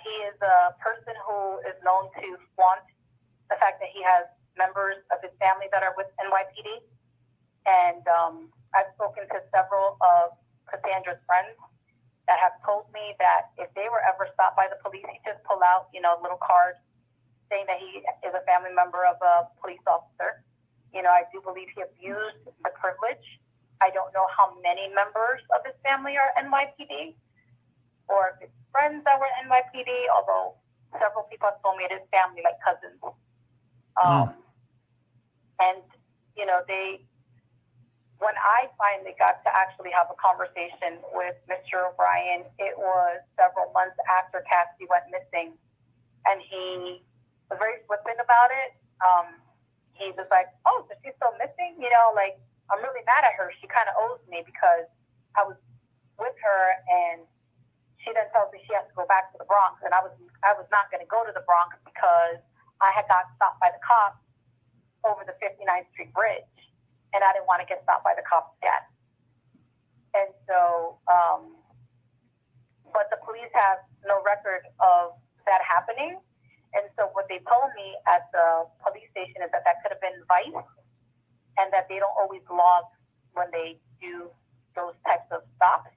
He is a person who is known to flaunt the fact that he has members of his family that are with NYPD. And I've spoken to several of Cassandra's friends, that have told me that if they were ever stopped by the police, he just pull out, a little card saying that he is a family member of a police officer. I do believe he abused the privilege. I don't know how many members of his family are NYPD or if it's friends that were NYPD, although several people have told me it is family, like cousins. And, when I finally got to actually have a conversation with Mr. O'Brien, it was several months after Cassie went missing. And he was very flippant about it. He was like, oh, so she's still missing? I'm really mad at her. She kind of owes me because I was with her and she then tells me she has to go back to the Bronx. And I was not going to go to the Bronx because I had got stopped by the cops over the 59th Street Bridge. And I didn't want to get stopped by the cops again. And so, but the police have no record of that happening. And so what they told me at the police station is that could have been vice and that they don't always log when they do those types of stops.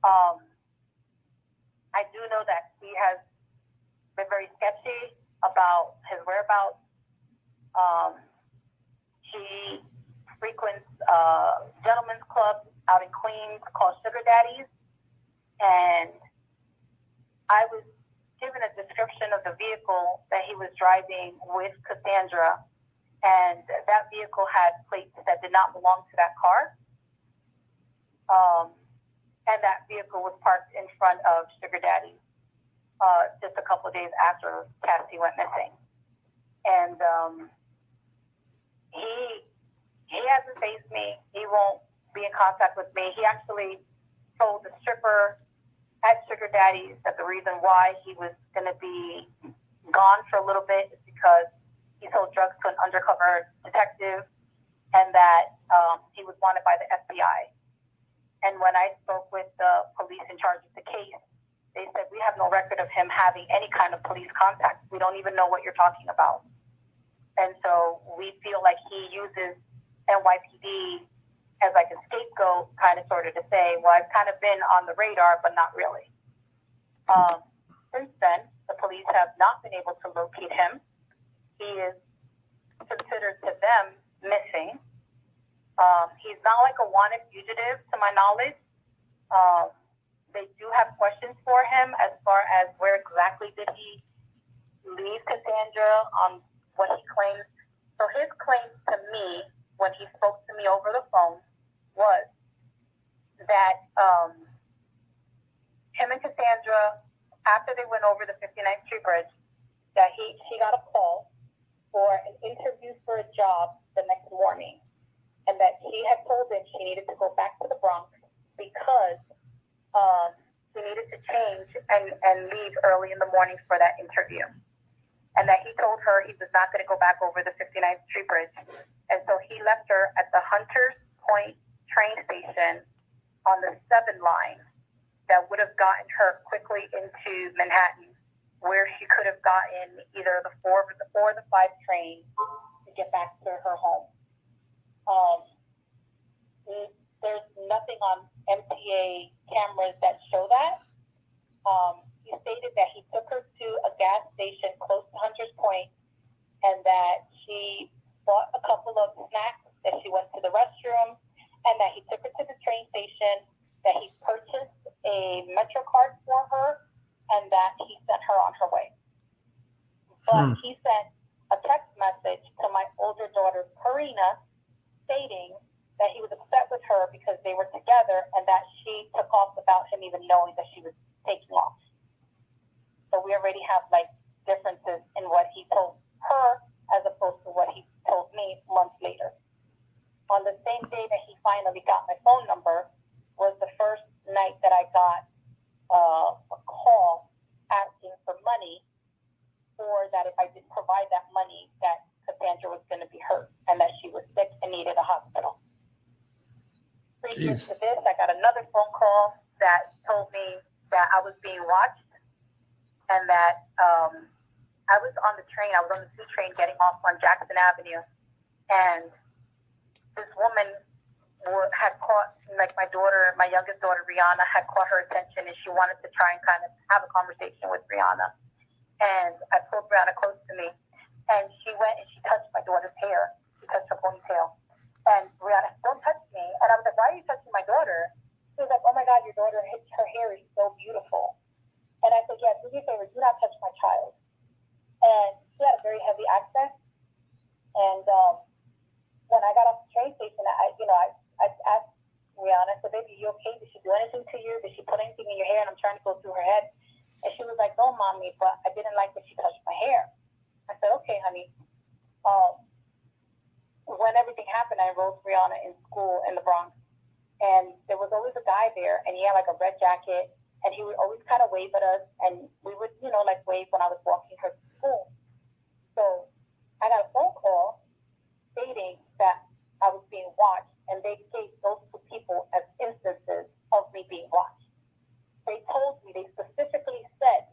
I do know that he has been very sketchy about his whereabouts. He frequents gentlemen's clubs out in Queens called Sugar Daddies. And I was given a description of the vehicle that he was driving with Cassandra, and that vehicle had plates that did not belong to that car. And that vehicle was parked in front of Sugar Daddy just a couple of days after Cassie went missing. And he hasn't faced me. He won't be in contact with me. He actually told the stripper at Sugar Daddy's that the reason why he was going to be gone for a little bit is because he sold drugs to an undercover detective and that he was wanted by the FBI. And when I spoke with the police in charge of the case, they said, we have no record of him having any kind of police contact. We don't even know what you're talking about. And so we feel like he uses NYPD as like a scapegoat, kind of sort of to say, well, I've kind of been on the radar, but not really. Since then, the police have not been able to locate him. He is considered to them missing. He's not like a wanted fugitive, to my knowledge. They do have questions for him as far as where exactly did he leave Cassandra on what he claims. So his claim to me, when he spoke to me over the phone, was that him and Cassandra, after they went over the 59th Street Bridge, that she got a call for an interview for a job the next morning, and that he had told him she needed to go back to the Bronx because he needed to change and leave early in the morning for that interview. And that he told her he was not going to go back over the 59th Street Bridge. And so he left her at the Hunters Point train station on the 7 line that would have gotten her quickly into Manhattan, where she could have gotten either the 4 or the 5 train to get back to her home. There's nothing on MTA cameras that show that. He stated that he took her to a gas station close to Hunters Point and that she bought a couple of snacks, that she went to the restroom, and that he took her to the train station, that he purchased a Metro card for her, and that he sent her on her way. But he sent a text message to my older daughter, Karina, stating that he was upset with her because they were together and that she took off without him even knowing that she was taking off. So we already have like differences in what he told her as opposed to what he told me months later. On the same day that he finally got my phone number was the first night that I got a call asking for money, or that if I didn't provide that money, that Cassandra was going to be hurt and that she was sick and needed a hospital. Previous to this, I got another phone call that told me that I was being watched and that I was on the train. I was on the 2 train getting off on Jackson Avenue, and this woman had caught, like my daughter, my youngest daughter, Rihanna, had caught her attention, and she wanted to try and kind of have a conversation with Rihanna. And I pulled Rihanna close to me, and she went and she touched my daughter's hair. She touched her ponytail. And Rihanna, don't touch me. And I was like, why are you touching my daughter? She was like, oh my God, your daughter, her hair is so beautiful. And I said, yeah, do me a favor, do not touch my child. And she had a very heavy accent. And when I got off the train station, I asked Rihanna, I said, baby, are you okay? Did she do anything to you? Did she put anything in your hair? And I'm trying to go through her head. And she was like, no, mommy, but I didn't like that she touched my hair. I said, okay, honey. When everything happened, I enrolled Rihanna in school in the Bronx. And there was always a guy there, and he had like a red jacket, and he would always kind of wave at us, and we would, like wave when I was walking her to school. So I got a phone call stating that I was being watched, and they gave those two people as instances of me being watched. They told me, they specifically said,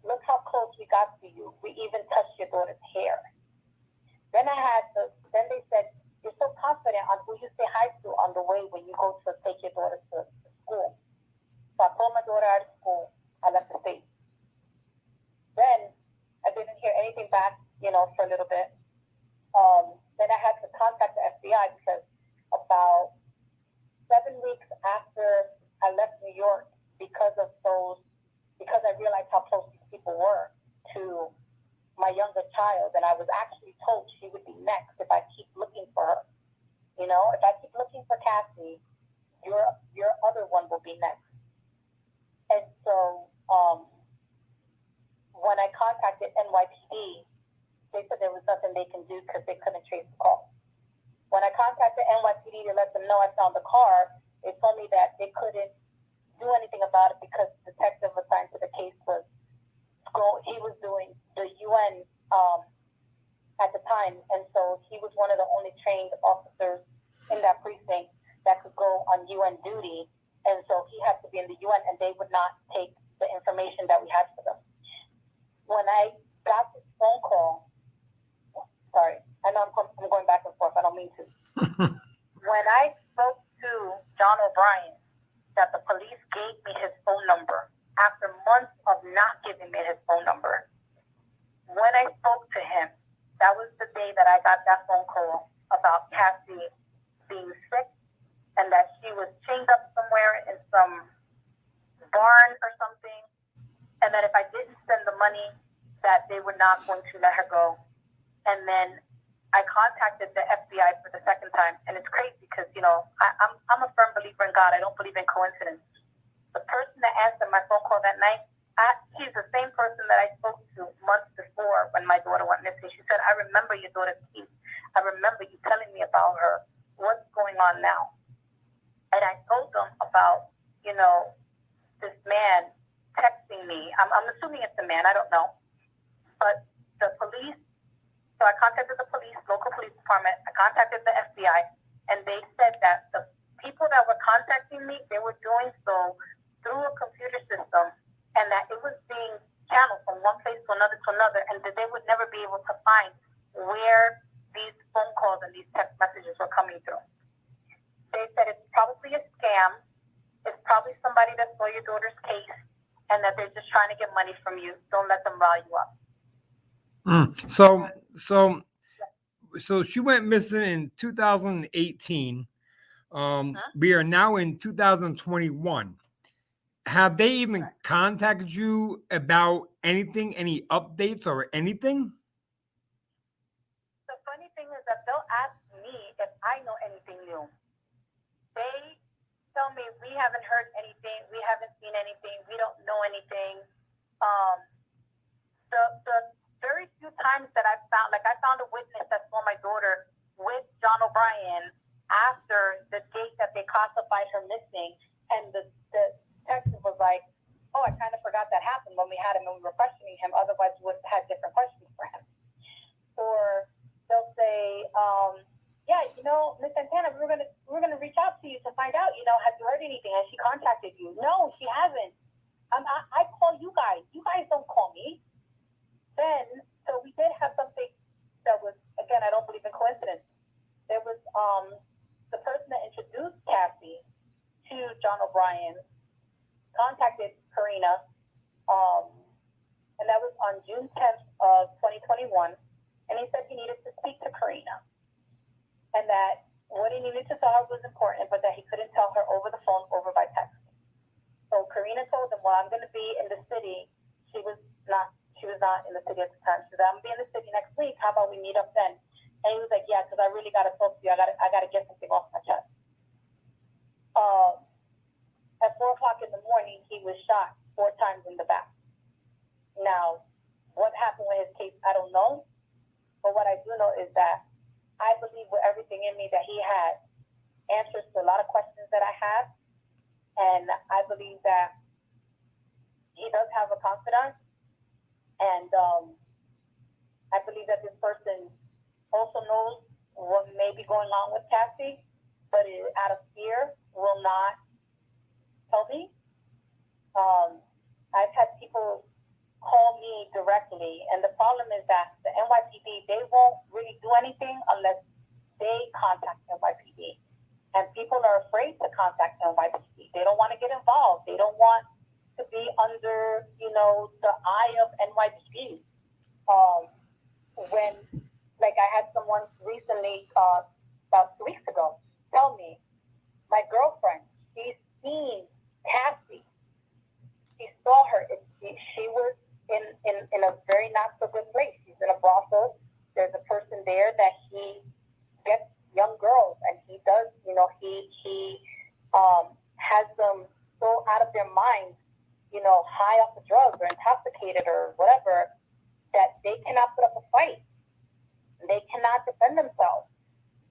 look how close we got to you. We even touched your daughter's hair. Then they said, you're so confident on who you say hi to on the way when you go to take your daughter to school. So I pulled my daughter out of school. I left the state. Then I didn't hear anything back, for a little bit. Then I had to contact the FBI because about 7 weeks after I left New York, because I realized how close these people were to my younger child, and I was actually told she would be next if I keep looking for her. If I keep looking for Cassie, your other one will be next. And so when I contacted NYPD, they said there was nothing they can do because they couldn't trace the call. When I contacted NYPD to let them know I found the car, they told me that they couldn't do anything about it because the detective assigned to the case was doing the UN at the time, and so he was one of the only trained officers in that precinct that could go on UN duty, and so he had to be in the UN, and they would not take the information that we had for them. When I got this phone call, sorry, I know I'm going back and forth, I don't mean to. When I spoke to John O'Brien, that the police gave me his phone number after months of not giving me his phone number. When I spoke to him, that was the day that I got that phone call about Cassie being sick and that she was chained up somewhere in some barn or something, and that if I didn't send the money, that they were not going to let her go. And then I contacted the FBI for the second time, and it's crazy because, I'm a firm believer in God. I don't believe in coincidence. The person that answered my phone call that night, she's the same person that I spoke to months before when my daughter went missing. She said, I remember your daughter's case. I remember you telling me about her. What's going on now? And I told them about, this man texting me. I'm assuming it's a man. I don't know. But the police, so I contacted the police, local police department. I contacted the FBI, and they said that the people that were contacting me, they were doing so through a computer system, and that it was being channeled from one place to another, and that they would never be able to find where these phone calls and these text messages were coming through. They said it's probably a scam. It's probably somebody that saw your daughter's case, and that they're just trying to get money from you. Don't let them rile you up. So she went missing in 2018. We are now in 2021. Have they even contacted you about anything, any updates or anything? The funny thing is that they'll ask me if I know anything new. They tell me we haven't heard anything, we haven't seen anything, we don't know anything. The very few times that I found a witness that saw my daughter with John O'Brien after the date that they classified her missing, and the text was like, oh, I kind of forgot that happened when we had him and we were questioning him. Otherwise, we would have had different questions for him. Or they'll say, Miss Santana, we're gonna reach out to you to find out, have you heard anything? Has she contacted you? No, she hasn't. I call you guys. You guys don't call me. Then, so we did have something that was, again, I don't believe in coincidence. There was the person John O'Brien, contacted Karina, and that was on June 10th of 2021, and he said he needed to speak to Karina, and that what he needed to tell her was important, but that he couldn't tell her over the phone, over by text. So Karina told him, well, I'm going to be in the city. She was not in the city at the time. She said, I'm going to be in the city next week. How about we meet up then? And he was like, yeah, because I really got to talk to you. I got to get something off my chest. At 4 o'clock in the morning, he was shot 4 times in the back. Now, what happened with his case, I don't know. But what I do know is that I believe with everything in me that he had answers to a lot of questions that I have. And I believe that he does have a confidant. And I believe that this person also knows what may be going on with Cassie, but out of fear will not tell me. I've had people call me directly, and the problem is that the NYPD, they won't really do anything unless they contact NYPD. And people are afraid to contact NYPD. They don't want to get involved. They don't want to be under, the eye of NYPD. When, like, I had someone recently, about 2 weeks ago, tell me, my girlfriend, she's seen Cassie. She saw her. She was in a very not so good place. She's in a brothel. There's a person there that he gets young girls, and he does, he has them so out of their minds, high off the drugs or intoxicated or whatever, that they cannot put up a fight. They cannot defend themselves.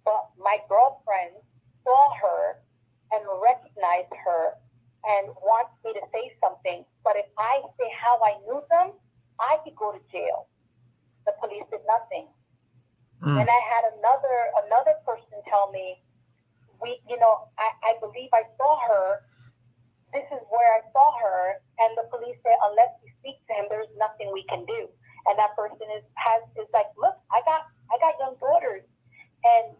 But my girlfriend saw her and recognized her and wants me to say something. But if I say how I knew them, I could go to jail. The police did nothing. And I had another person tell me, I believe I saw her. This is where I saw her, and the police said, unless we speak to him, there's nothing we can do. And that person is like, look, I got young daughters, and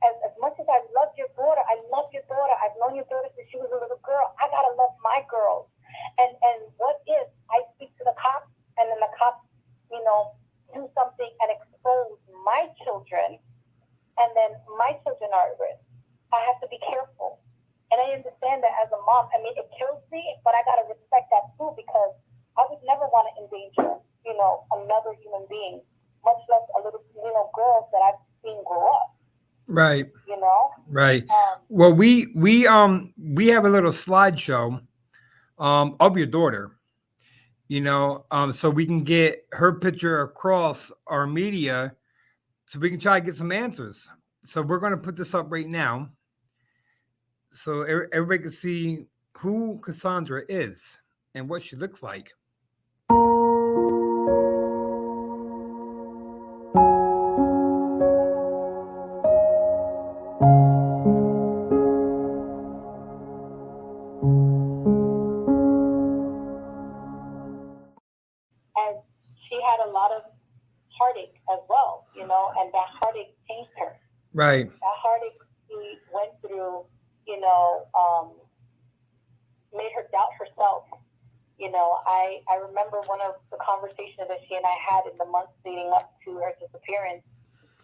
as much as I love your daughter, I've known your daughter since she was a little girl. I gotta love my girls. And what if I speak to the cops, and then the cops, do something and expose my children, and then my children are at risk? I have to be careful. And I understand that as a mom. I mean, it kills me, but I got to respect that too, because I would never want to endanger, another human being, much less a little, girls that I've seen grow up. Right. Right. Well, we have a little slideshow of your daughter, so we can get her picture across our media so we can try to get some answers. So we're going to put this up right now so everybody can see who Cassandra is and what she looks like. And she had a lot of heartache as well, and that heartache changed her. Right. That heartache she went through, made her doubt herself. I remember one of the conversations that she and I had in the months leading up to her disappearance.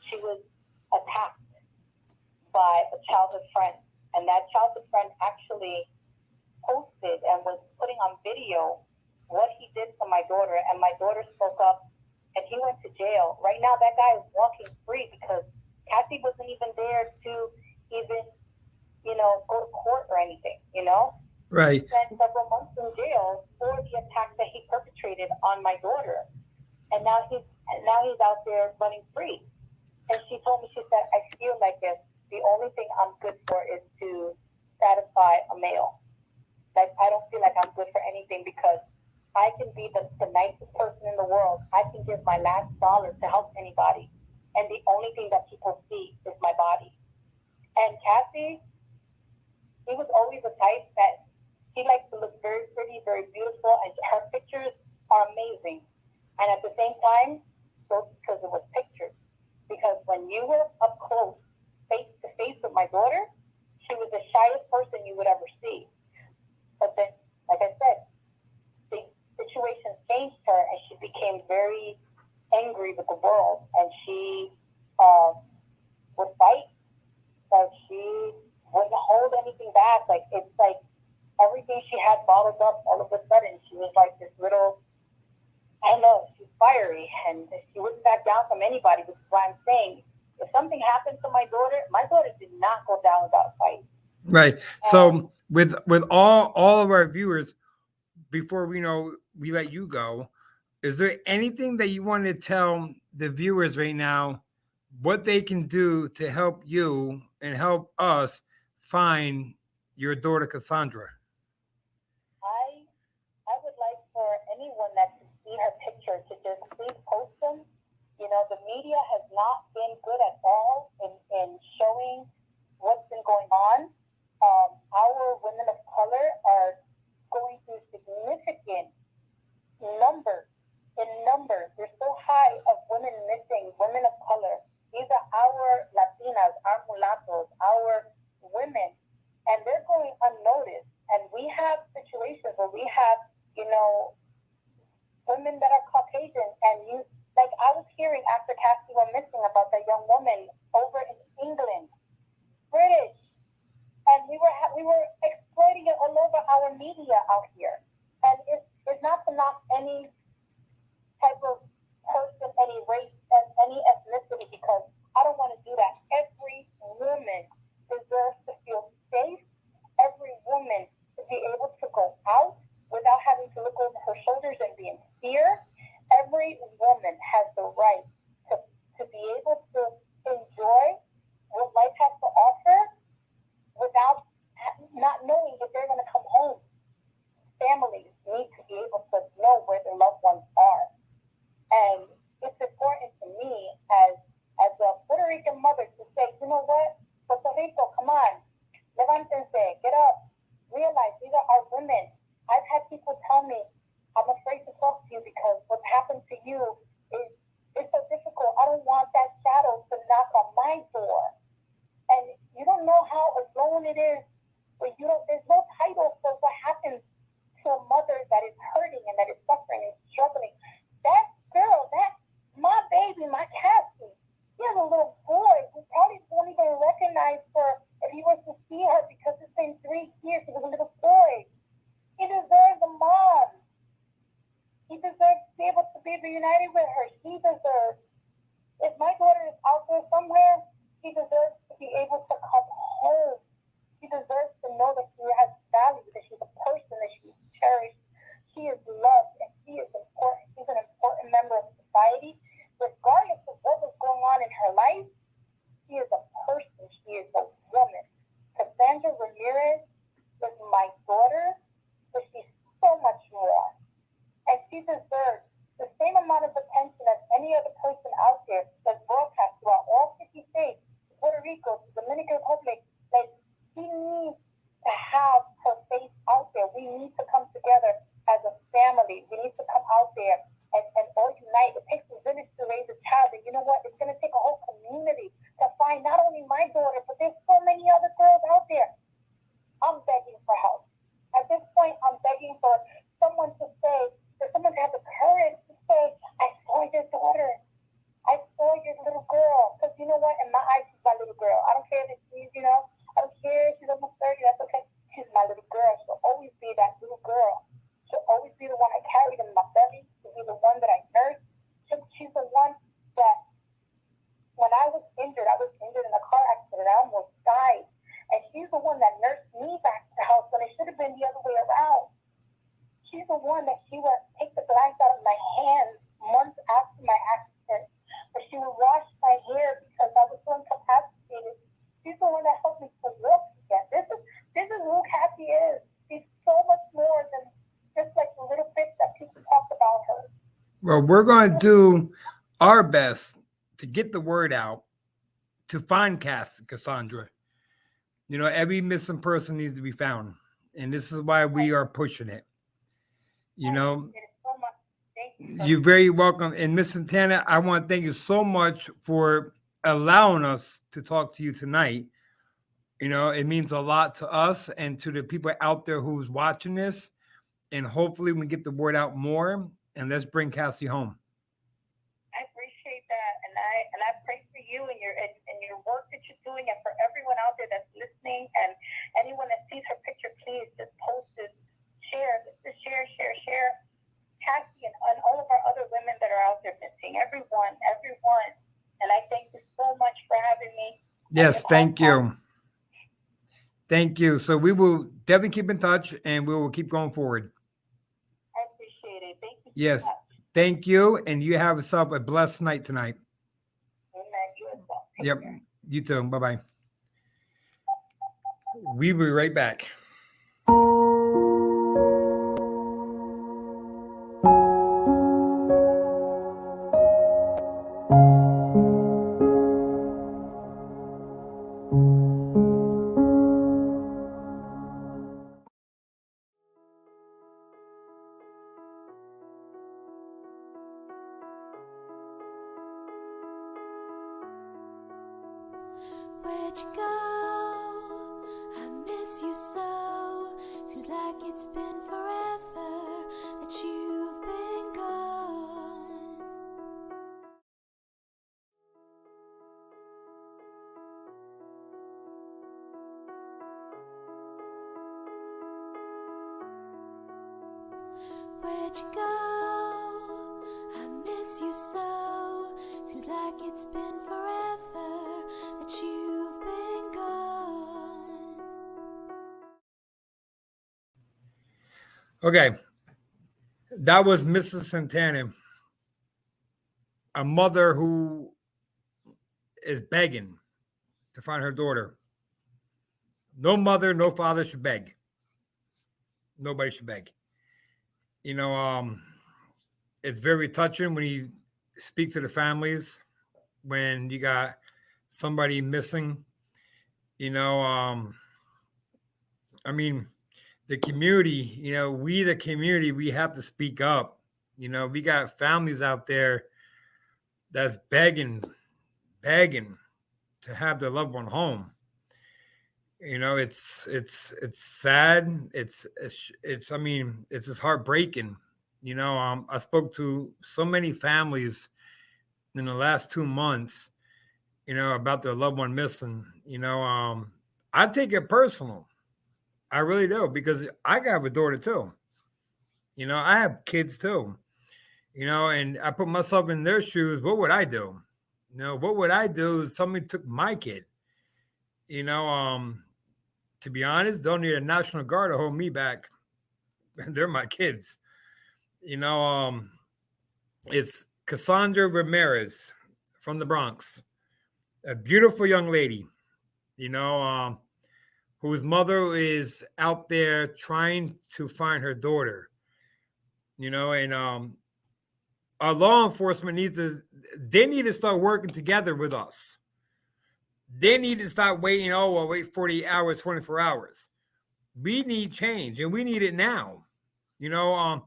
She was attacked by a childhood friend, and that childhood friend actually posted and was putting on video what he did to my daughter, and my daughter spoke up, and he went to jail. Right now, that guy is walking free because Cassie wasn't even there to even, go to court or anything, Right. He spent several months in jail for the attack that he perpetrated on my daughter, and now he's out there running free. And she told me, she said, I feel like this. The only thing I'm good for is to satisfy a male. Like, I don't feel like I'm good for anything because I can be the nicest person in the world. I can give my last dollar to help anybody. And the only thing that people see is my body. And Cassie, he was always the type that he likes to look very pretty, very beautiful, and her pictures are amazing. And at the same time, because it was pictures. Because when you were up close, face to face with my daughter, she was the shyest person you would ever see. world, and she would fight. Like, she wouldn't hold anything back. Like, it's like everything she had bottled up, all of a sudden she was like this little, I don't know, she's fiery, and she wouldn't back down from anybody, which is why I'm saying, if something happened to my daughter did not go down without a fight. Right. So with all of our viewers, before we let you go, is there anything that you want to tell the viewers right now, what they can do to help you and help us find your daughter Cassandra? I would like for anyone that can see her picture to just please post them. You know, the media has not been good at all in showing what's been going on. Our women of color are going through significant numbers. They're so high of women missing, women of color. These are our Latinas, our mulattoes, our women, and they're going unnoticed. And we have situations where we have, women that are Caucasian, and like I was hearing after Cassie went missing about that young woman over in England, British, and we were exploiting it all over our media out here. And it's not to knock any type of person, any race, and any ethnicity, because I don't want to do that. Every woman deserves to feel safe. Every woman to be able to go out without having to look over her shoulders and be in fear. Every woman has the right to be able to enjoy what life has to offer without not knowing if they're going to come home. Families need to be able to know where their loved ones are. And it's important to me as a Puerto Rican mother to say, you know what, Puerto Rico, come on, levántense, get up, realize these are our women. I've had people tell me, I'm afraid to talk to you because what happened to you is so difficult. I don't want that shadow to knock on my door. And you don't know how alone it is, but there's no title for what happens to a mother that is hurting and that is suffering and struggling. That girl, my baby, my Cassie, he has a little boy who probably won't even recognize her if he was to see her, because it's been 3 years. He was a little boy. He deserves a mom. He deserves to be able to be reunited with her. He deserves. If my daughter is out there somewhere, he deserves to be able to come home. He deserves to know that she has value, that she's a person, that she's cherished. She is loved, and she is important. She's an important member of society. Regardless of what was going on in her life, she is a person. She is a woman. Cassandra Ramirez was my daughter, but she's so much more. And she deserves the same amount of attention as any other person out there that's broadcast throughout all 50 states, Puerto Rico, the Dominican Republic. Like, she needs to have her face out there. We need to come together as a family. We need to come out there and all unite. It takes a village to raise a child. And you know what? It's going to take a whole community to find not only my daughter, but there's so many other girls out there. I'm begging for help. At this point, I'm begging for someone to say, for someone to have the courage to say, I saw your daughter. I saw your little girl. Because you know what? In my eyes, she's my little girl. I don't care if she's, I don't care if she's almost 30. That's okay. She's my little girl. She'll always be that little girl. She'll always be the one I carried in my belly. She'll be the one that I nursed. She's the one that, when I was injured in a car accident. I almost died. And she's the one that nursed me back to health when it should have been the other way around. She's the one that she would take the glass out of my hands months after my accident. But she would wash my hair because I was so incapacitated. She's the one that helped me to walk again. This is who Cassie is. She's so much more than just like the little bit that people talk about her. Well, we're going to do our best to get the word out to find Cassandra. Every missing person needs to be found. And this is why we are pushing it. You're very welcome. And Miss Santana, I want to thank you so much for allowing us to talk to you tonight. It means a lot to us and to the people out there who's watching this. And hopefully we get the word out more. And let's bring Cassie home. I appreciate that. doing. And for everyone out there that's listening and anyone that sees her picture, please just post this, share. Cassie and all of our other women that are out there missing. Everyone. And I thank you so much for having me. Yes, thank you. Thank you. So we will definitely keep in touch and we will keep going forward. I appreciate it. Thank you so Yes. much. Thank you. And you have yourself a blessed night tonight. Amen. You as well. Take Yep. care. You too. Bye-bye. We will be right back. Where'd you go? I miss you so. Seems like it's been forever that you've been gone. Where'd you go? I miss you so. Seems like it's been forever that you've been gone. Okay. That was Mrs. Santana, a mother who is begging to find her daughter. No mother, no father should beg. Nobody should beg. You know, it's very touching when you speak to the families when you got somebody missing. You know, I mean, the community, you know, we, the community, we have to speak up. You know, we got families out there that's begging to have their loved one home. You know, it's sad. It's I mean, it's just heartbreaking. You know, I spoke to so many families in the last 2 months, you know, about their loved one missing. You know, I take it personal. I really do, because I got a daughter too. You know, I have kids too. You know, and I put myself in their shoes. What would I do? You know, what would I do if somebody took my kid? You know, to be honest, don't need a National Guard to hold me back. They're my kids. You know, it's Cassandra Ramirez from the Bronx, a beautiful young lady, you know, whose mother is out there trying to find her daughter, you know, and our law enforcement need to start working together with us. They need to stop waiting, oh, well, wait 48 hours, 24 hours. We need change, and we need it now. You know,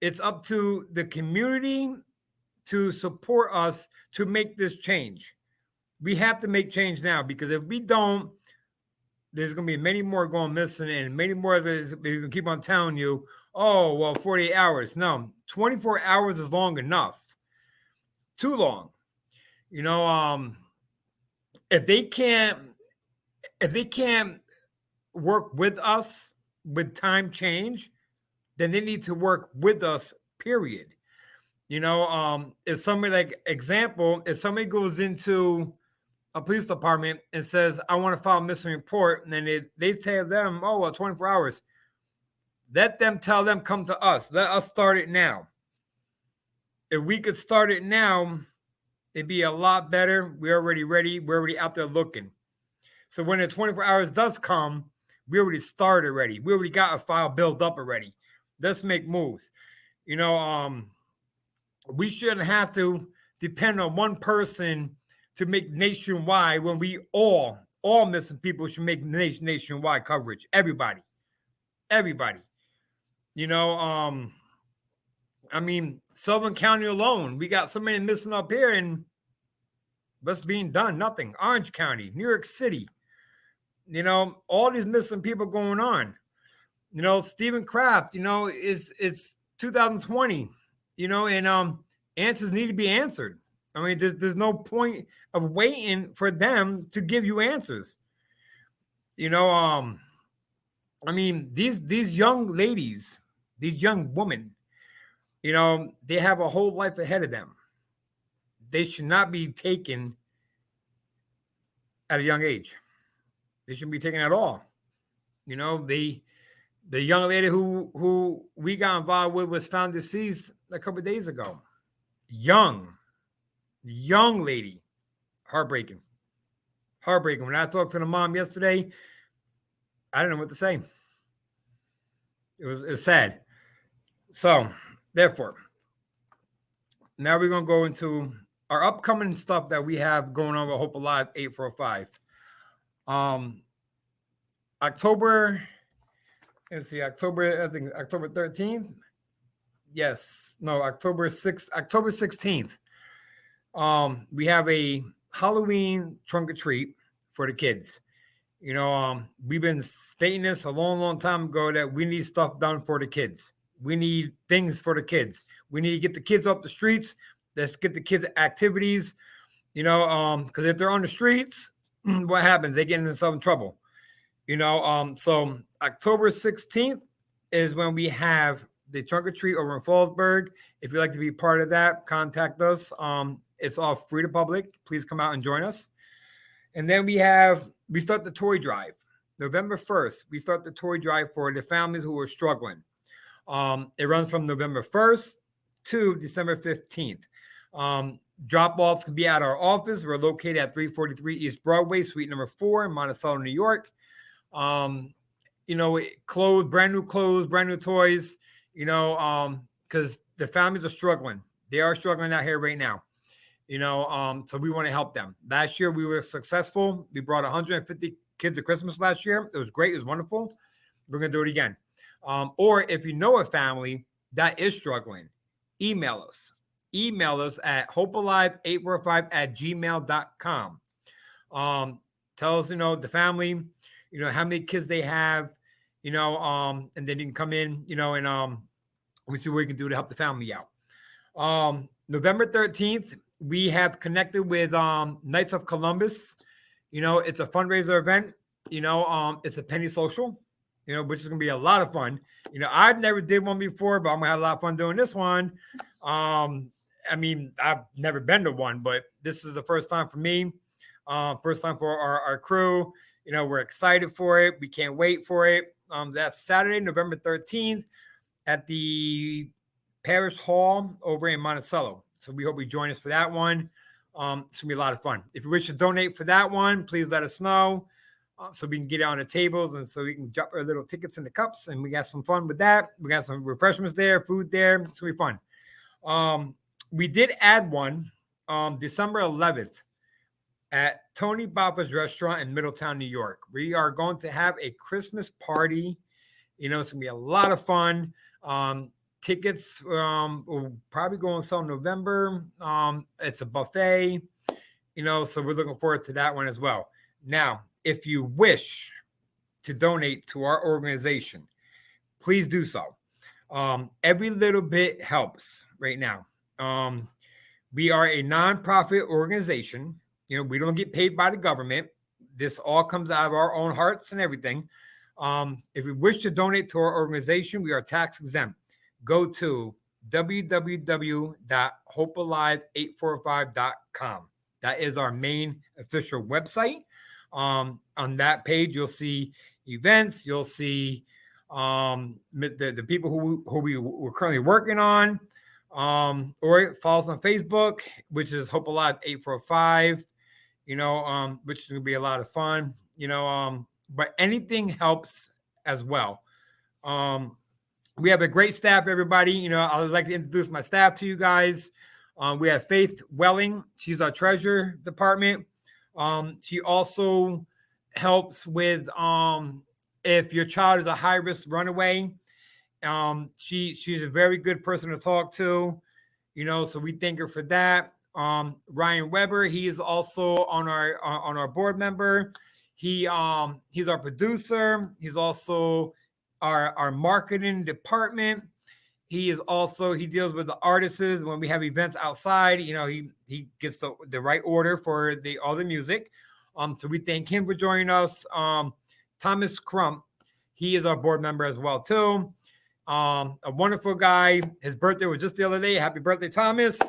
it's up to the community to support us to make this change. We have to make change now, because if we don't, there's going to be many more going missing, and many more they're going to keep on telling you, oh, well, 48 hours. No, 24 hours is long enough. Too long. You know, if they can't work with us with time change, then they need to work with us, period. You know, if somebody, like example, if somebody goes into a police department and says, I want to file a missing report, and then they tell them, oh, well, 24 hours. Let them tell them, come to us. Let us start it now. If we could start it now, it'd be a lot better. We're already ready. We're already out there looking. So when the 24 hours does come, we already started already. We already got a file built up already. Let's make moves. You know, we shouldn't have to depend on one person to make nationwide, when we all missing people should make nationwide coverage. Everybody. You know, I mean, Sullivan County alone, we got so many missing up here, and what's being done? Nothing. Orange County, New York City, you know, all these missing people going on. You know, Stephen Kraft, you know, it's 2020, you know, and answers need to be answered. I mean, there's no point of waiting for them to give you answers. You know, I mean, these young ladies, these young women, you know, they have a whole life ahead of them. They should not be taken at a young age. They shouldn't be taken at all. You know, the young lady who we got involved with was found deceased a couple of days ago. Young lady. Heartbreaking. When I talked to the mom yesterday, I didn't know what to say. It was sad. So, therefore, now we're going to go into our upcoming stuff that we have going on with Hope Alive 845. October 13th. Yes, no, October 16th. We have a Halloween trunk or treat for the kids. You know, we've been stating this a long time ago that we need stuff done for the kids. We need things for the kids. We need to get the kids off the streets. Let's get the kids activities, you know, because if they're on the streets, what happens? They get into some trouble, you know. So October 16th is when we have the trunk or treat over in Fallsburg. If you'd like to be part of that, contact us. It's all free to public. Please come out and join us. And then we start the toy drive. November 1st, we start the toy drive for the families who are struggling. It runs from November 1st to December 15th. Drop-offs can be at our office. We're located at 343 East Broadway, suite number 4 in Monticello, New York. You know, clothes, brand new toys, you know, because the families are struggling. They are struggling out here right now. You know, so we want to help them. Last year we were successful. We brought 150 kids at Christmas last year. It was great. It was wonderful. We're going to do it again. Or if you know a family that is struggling, email us. Email us at hopealive845@gmail.com. Tell us, you know, the family, you know, how many kids they have, you know, and then you can come in, you know, and we see what we can do to help the family out. November 13th, we have connected with Knights of Columbus. You know, it's a fundraiser event. You know, it's a penny social, you know, which is going to be a lot of fun. You know, I've never did one before, but I'm going to have a lot of fun doing this one. I mean, I've never been to one, but this is the first time for me. First time for our crew. You know, we're excited for it. We can't wait for it. That's Saturday, November 13th at the Parish Hall over in Monticello. So we hope you join us for that one. It's going to be a lot of fun. If you wish to donate for that one, please let us know so we can get it on the tables and so we can drop our little tickets in the cups and we got some fun with that. We got some refreshments there, food there. It's going to be fun. We did add one December 11th at Tony Baffa's restaurant in Middletown, New York. We are going to have a Christmas party. You know, it's going to be a lot of fun. Tickets will probably go on sale in November. It's a buffet, you know, so we're looking forward to that one as well. Now, if you wish to donate to our organization, please do so. Every little bit helps right now. We are a nonprofit organization. You know, we don't get paid by the government. This all comes out of our own hearts and everything. If you wish to donate to our organization, we are tax exempt. Go to www.hopealive845.com. That is our main official website. On that page, you'll see events. You'll see the people who we're currently working on. Or follow us on Facebook, which is Hope Alive 845. You know, which is going to be a lot of fun. You know, but anything helps as well. We have a great staff, everybody. You know, I would like to introduce my staff to you guys. We have Faith Welling. She's our treasurer department. She also helps with if your child is a high-risk runaway. She's a very good person to talk to, you know, so we thank her for that. Ryan Weber, he is also on our board member. He's our producer. He's also our marketing department. he deals with the artists when we have events outside. He gets the right order for all the music. So we thank him for joining us. Thomas Crump, he is our board member as well too. A wonderful guy. His birthday was just the other day. Happy birthday, Thomas.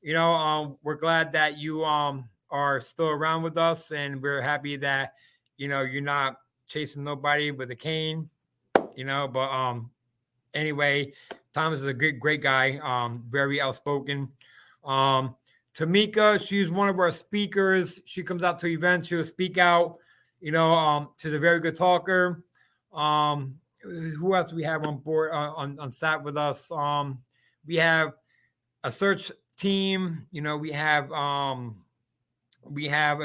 We're glad that you are still around with us, and we're happy that you're not chasing nobody with a cane. But anyway, Thomas is a great guy. Very outspoken. Tamika, she's one of our speakers. She comes out to events. She'll speak out. She's a very good talker. Who else we have on board on staff with us? We have a search team. We have a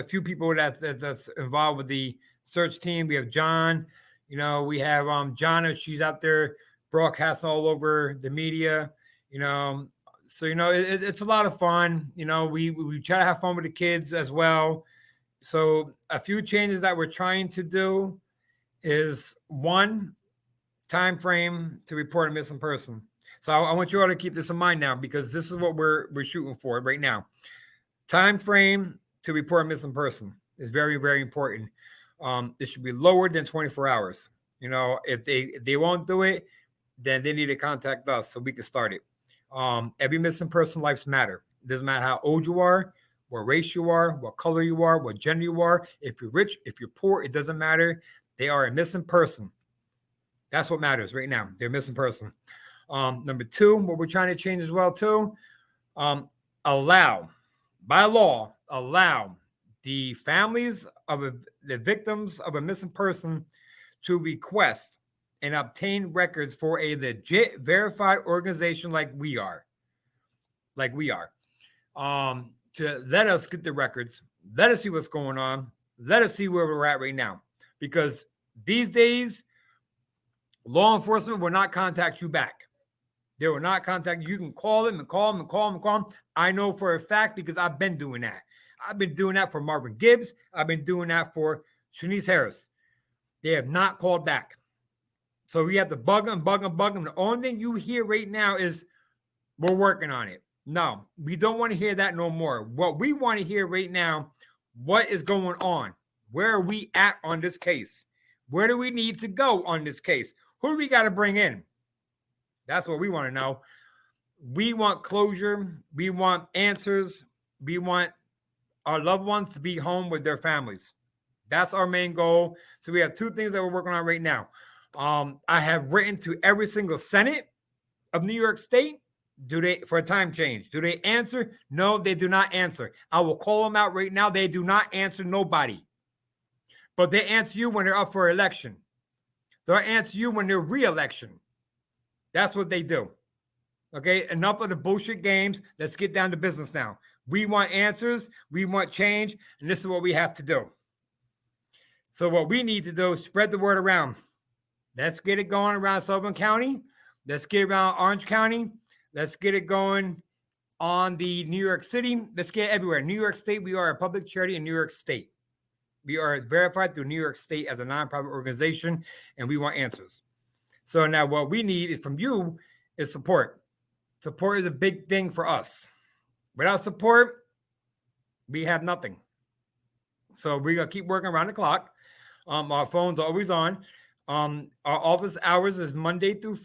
few people that's involved with the search team. We have John. We have Jonna. She's out there broadcasting all over the media. So it's a lot of fun. We try to have fun with the kids as well. So a few changes that we're trying to do is, one, time frame to report a missing person. So I want you all to keep this in mind now, because this is what we're shooting for right now. Time frame to report a missing person is very, very important. It should be lower than 24 hours. If they won't do it, then they need to contact us so we can start it. Every missing person lives matter. It doesn't matter how old you are, what race you are, what color you are, what gender you are. If you're rich, if you're poor, it doesn't matter. They are a missing person. That's what matters right now. They're a missing person. Number two, what we're trying to change as well too, allow the families of the victims of a missing person to request and obtain records for a legit verified organization like we are. To let us get the records, let us see what's going on, let us see where we're at right now. Because these days, law enforcement will not contact you back. They will not contact you. You can call them and call them and call them and call them. I know for a fact because I've been doing that. I've been doing that for Marvin Gibbs. I've been doing that for Shanice Harris. They have not called back. So we have to bug them. The only thing you hear right now is we're working on it. No, we don't want to hear that no more. What we want to hear right now, what is going on? Where are we at on this case? Where do we need to go on this case? Who do we got to bring in? That's what we want to know. We want closure. We want answers. We want our loved ones to be home with their families. That's our main goal. So we have two things that we're working on right now. I have written to every single Senate of New York State. For a time change? Do they answer? No, they do not answer. I will call them out right now. They do not answer nobody. But they answer you when they're up for election. They'll answer you when they're re-election. That's what they do. Okay, enough of the bullshit games. Let's get down to business now. We want answers. We want change. And this is what we have to do. So what we need to do is spread the word around. Let's get it going around Sullivan County. Let's get it around Orange County. Let's get it going on the New York City. Let's get it everywhere. New York State, we are a public charity in New York State. We are verified through New York State as a nonprofit organization, and we want answers. So now what we need is from you is support. Support is a big thing for us. Without support, we have nothing. So we're going to keep working around the clock. Our phones are always on. Our office hours is Monday through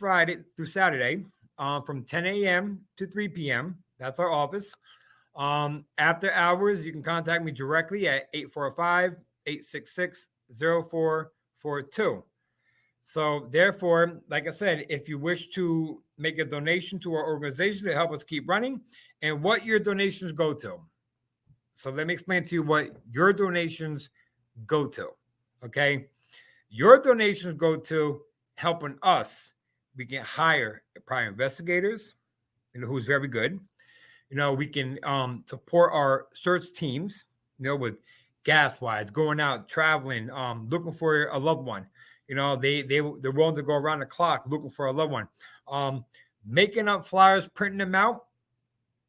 Saturday. From 10 a.m. to 3 p.m. That's our office. After hours, you can contact me directly at 845-866-0442. So therefore, like I said, if you wish to make a donation to our organization to help us keep running, and what your donations go to. So let me explain to you what your donations go to. Okay. Your donations go to helping us. We can hire prior investigators, who's very good. We can support our search teams, with gas wise, going out, traveling, looking for a loved one. They're willing to go around the clock looking for a loved one. Making up flyers, printing them out.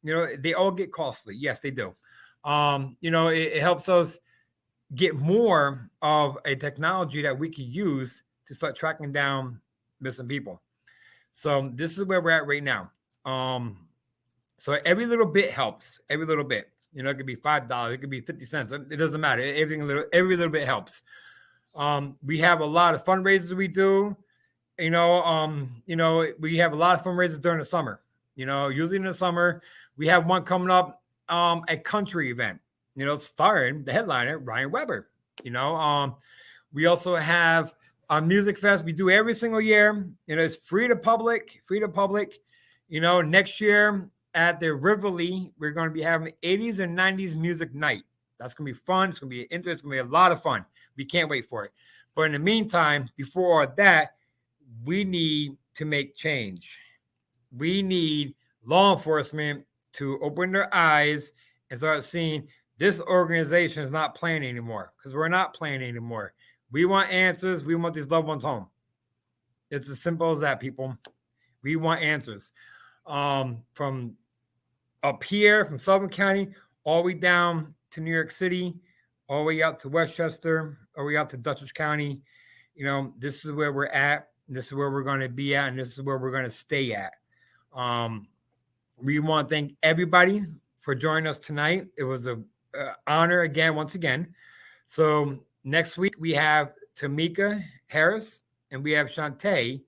They all get costly. Yes, they do. It helps us get more of a technology that we can use to start tracking down missing people. So this is where we're at right now. So every little bit helps. Every little bit. You know, it could be $5, it could be 50 cents. It doesn't matter. Every little bit helps. We have a lot of fundraisers we do. We have a lot of fundraisers during the summer. Usually in the summer, we have one coming up, a country event, starring the headliner, Ryan Weber. We also have a music fest we do every single year. It's free to public. Next year at the Rivoli, we're going to be having 80s and 90s music night. That's going to be fun. It's going to be interesting. It's going to be a lot of fun. We can't wait for it. But in the meantime, before that, we need to make change. We need law enforcement to open their eyes and start seeing this organization is not playing anymore, because we're not playing anymore. We want answers. We want these loved ones home. It's as simple as that, people. We want answers. From up here, from Sullivan County, all the way down to New York City, all the way out to Westchester, all the way out to Dutchess County. This is where we're at. This is where we're going to be at, and this is where we're going to stay at. We want to thank everybody for joining us tonight. It was an honor once again. So next week we have Tamika Harris and we have Shantae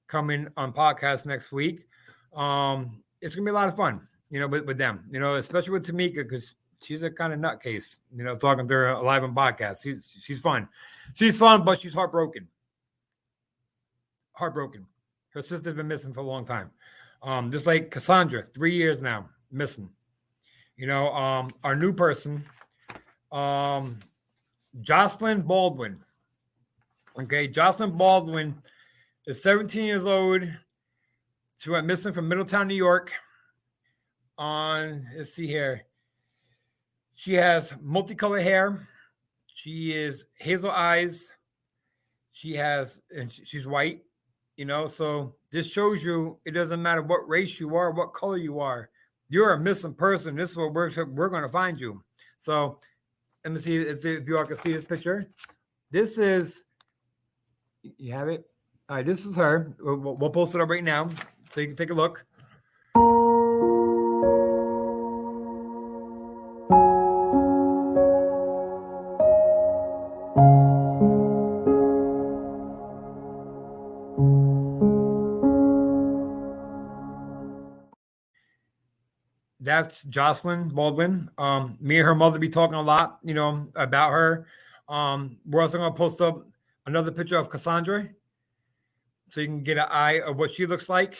coming on podcast next week. It's gonna be a lot of fun, with them, especially with Tamika, because she's a kind of nutcase, talking to her live on podcast. She's fun. She's fun, but she's heartbroken. Her sister's been missing for a long time. Just like Cassandra, 3 years now missing. Our new person, Jocelyn Baldwin. Okay, Jocelyn Baldwin is 17 years old. She went missing from Middletown, New York. Let's see here. She has multicolored hair. She is hazel eyes. She's white. So this shows you it doesn't matter what race you are, what color you are. You're a missing person. This is what we're going to find you. So let me see if you all can see this picture. This is, you have it? All right, this is her. We'll post it up right now so you can take a look. That's Jocelyn Baldwin. Me and her mother be talking a lot, about her. We're also going to post up another picture of Cassandra so you can get an eye of what she looks like.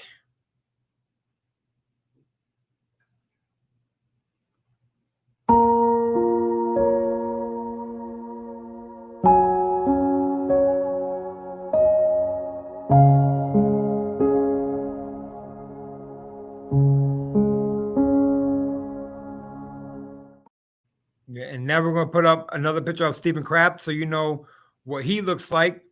And now we're going to put up another picture of Stephen Kraft so you know what he looks like.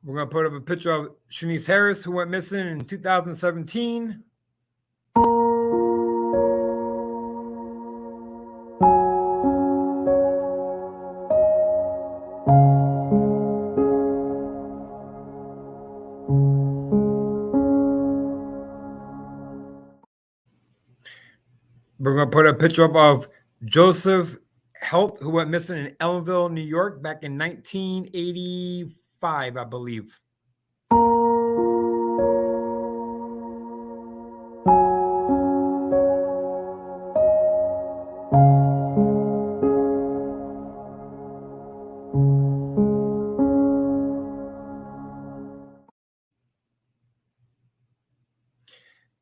We're going to put up a picture of Shanice Harris, who went missing in 2017. We're going to put a picture up of Joseph Helt, who went missing in Ellenville, New York, back in 1985, I believe.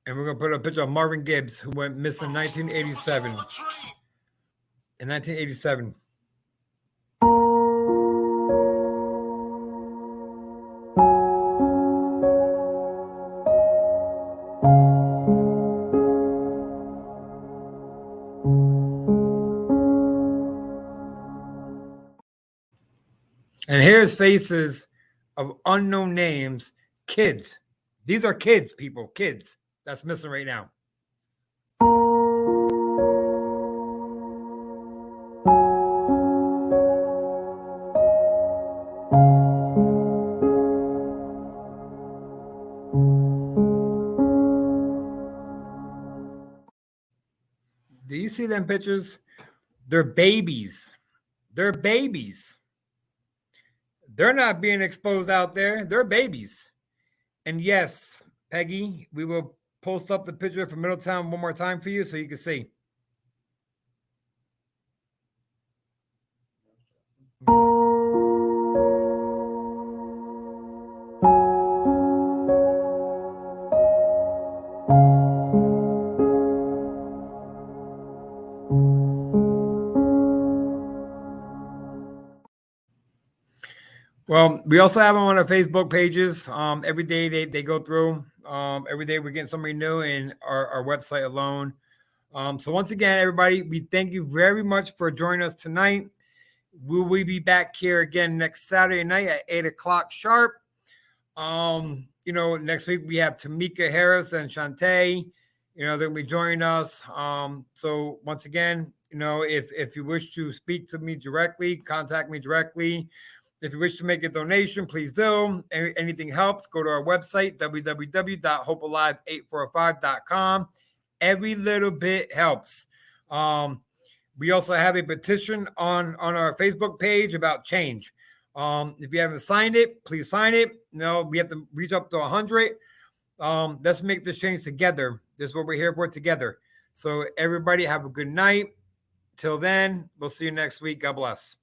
And we're going to put a picture of Marvin Gibbs, who went missing in 1987. In 1987. And here's faces of unknown names, kids. These are kids, people, kids that's missing right now. Do you see them pictures? They're babies. They're babies. They're not being exposed out there. They're babies. And yes, Peggy, we will post up the picture from Middletown one more time for you so you can see. Well, we also have them on our Facebook pages. Every day they go through. Every day we're getting somebody new in our website alone. So once again, everybody, we thank you very much for joining us tonight. Will we be back here again next Saturday night at 8 o'clock sharp? Next week we have Tamika Harris and Shantae. They're gonna be joining us. So once again, if you wish to speak to me directly, contact me directly. If you wish to make a donation, please do. Anything helps. Go to our website, www.hopealive845.com. Every little bit helps. We also have a petition on our Facebook page about change. If you haven't signed it, please sign it. We have to reach up to 100. Let's make this change together. This is what we're here for together. So everybody have a good night. Till then, we'll see you next week. God bless.